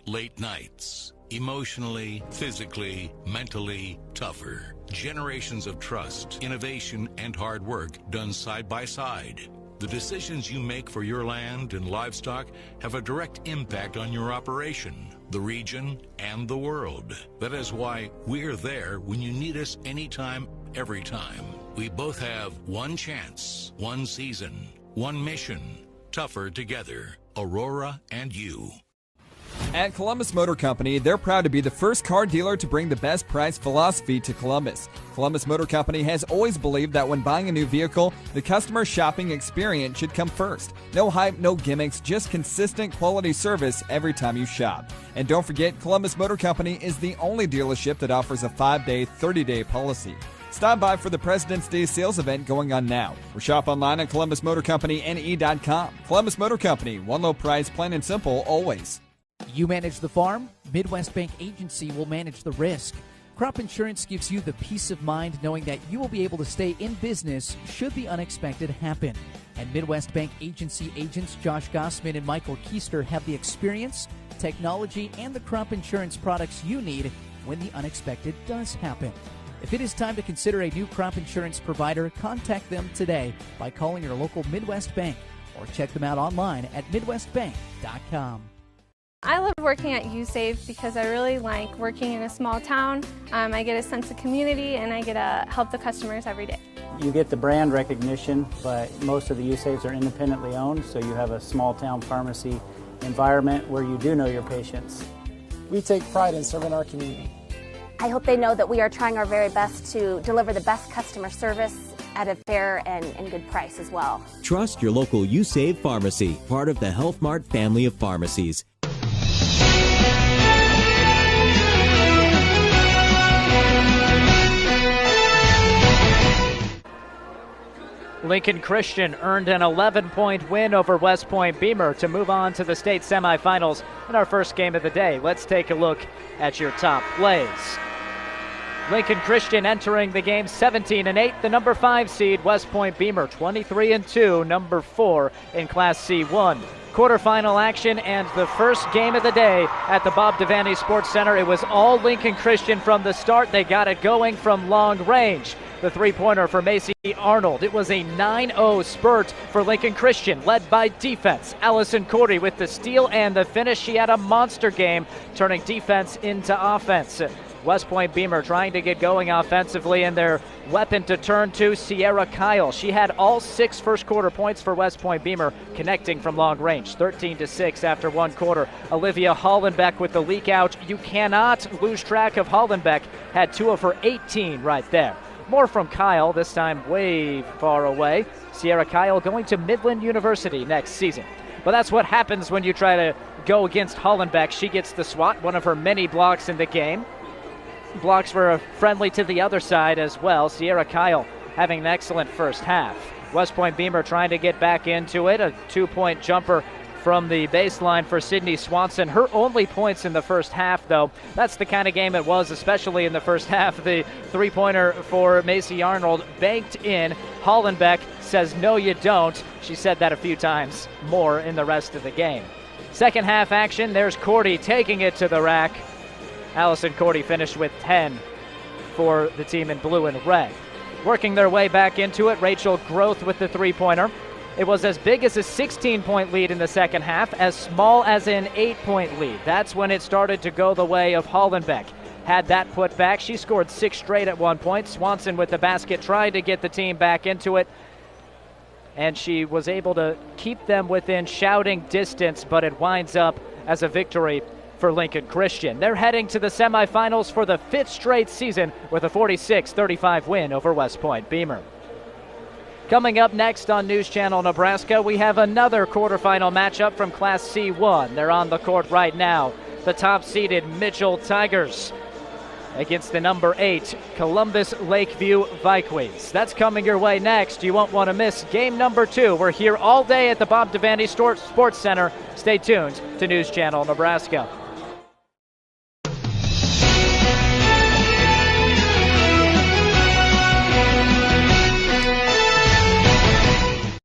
late nights, emotionally, physically, mentally tougher. Generations of trust, innovation, and hard work done side by side. The decisions you make for your land and livestock have a direct impact on your operation, the region, and the world. That is why we're there when you need us anytime, every time. We both have one chance, one season, one mission. Tougher together. Aurora and you. At Columbus Motor Company, they're proud to be the first car dealer to bring the best price philosophy to Columbus. Columbus Motor Company has always believed that when buying a new vehicle, the customer shopping experience should come first. No hype, no gimmicks, just consistent quality service every time you shop. And don't forget, Columbus Motor Company is the only dealership that offers a 5-day, 30-day policy. Stop by for the President's Day sales event going on now, or shop online at columbusmotorcompanyne.com. Columbus Motor Company, one low price, plain and simple, always. You manage the farm, Midwest Bank Agency will manage the risk. Crop insurance gives you the peace of mind knowing that you will be able to stay in business should the unexpected happen. And Midwest Bank Agency agents Josh Gossman and Michael Keister have the experience, technology, and the crop insurance products you need when the unexpected does happen. If it is time to consider a new crop insurance provider, contact them today by calling your local Midwest Bank or check them out online at midwestbank.com. I love working at USAVE because I really like working in a small town. I get a sense of community and I get to help the customers every day. You get the brand recognition, but most of the USAVEs are independently owned, so you have a small town pharmacy environment where you do know your patients. We take pride in serving our community. I hope they know that we are trying our very best to deliver the best customer service at a fair and good price as well. Trust your local USAVE pharmacy, part of the Health Mart family of pharmacies. Lincoln Christian earned an 11-point win over West Point Beemer to move on to the state semifinals in our first game of the day. Let's take a look at your top plays. Lincoln Christian entering the game 17-8, the number 5 seed. West Point Beemer 23-2, number 4 in Class C1. Quarterfinal action and the first game of the day at the Bob Devaney Sports Center. It was all Lincoln Christian from the start. They got it going from long range. The three-pointer for Macy Arnold. It was a 9-0 spurt for Lincoln Christian, led by defense. Allison Cordy with the steal and the finish. She had a monster game, turning defense into offense. West Point Beemer trying to get going offensively, and their weapon to turn to, Sierra Kyle. She had all 6 first-quarter points for West Point Beemer, connecting from long range, 13-6 after 1 quarter. Olivia Hollenbeck with the leak out. You cannot lose track of Hollenbeck. Had 2 of her 18 right there. More from Kyle, this time way far away. Sierra Kyle going to Midland University next season. But that's what happens when you try to go against Hollenbeck. She gets the swat, one of her many blocks in the game. Blocks were friendly to the other side as well. Sierra Kyle having an excellent first half. West Point Beemer trying to get back into it. A 2-point jumper from the baseline for Sydney Swanson. Her only points in the first half, though. That's the kind of game it was, especially in the first half. The three-pointer for Macy Arnold banked in. Hollenbeck says, no, you don't. She said that a few times more in the rest of the game. Second half action, there's Cordy taking it to the rack. Allison Cordy finished with 10 for the team in blue and red. Working their way back into it, Rachel Groth with the three-pointer. It was as big as a 16-point lead in the second half, as small as an 8-point lead. That's when it started to go the way of Hollenbeck. Had that put back. She scored 6 straight at one point. Swanson with the basket trying to get the team back into it. And she was able to keep them within shouting distance, but it winds up as a victory for Lincoln Christian. They're heading to the semifinals for the 5th straight season with a 46-35 win over West Point Beemer. Coming up next on News Channel Nebraska, we have another quarterfinal matchup from Class C1. They're on the court right now. The top-seeded Mitchell Tigers against the number 8 Columbus Lakeview Vikings. That's coming your way next. You won't want to miss game number 2. We're here all day at the Bob Devaney Sports Center. Stay tuned to News Channel Nebraska.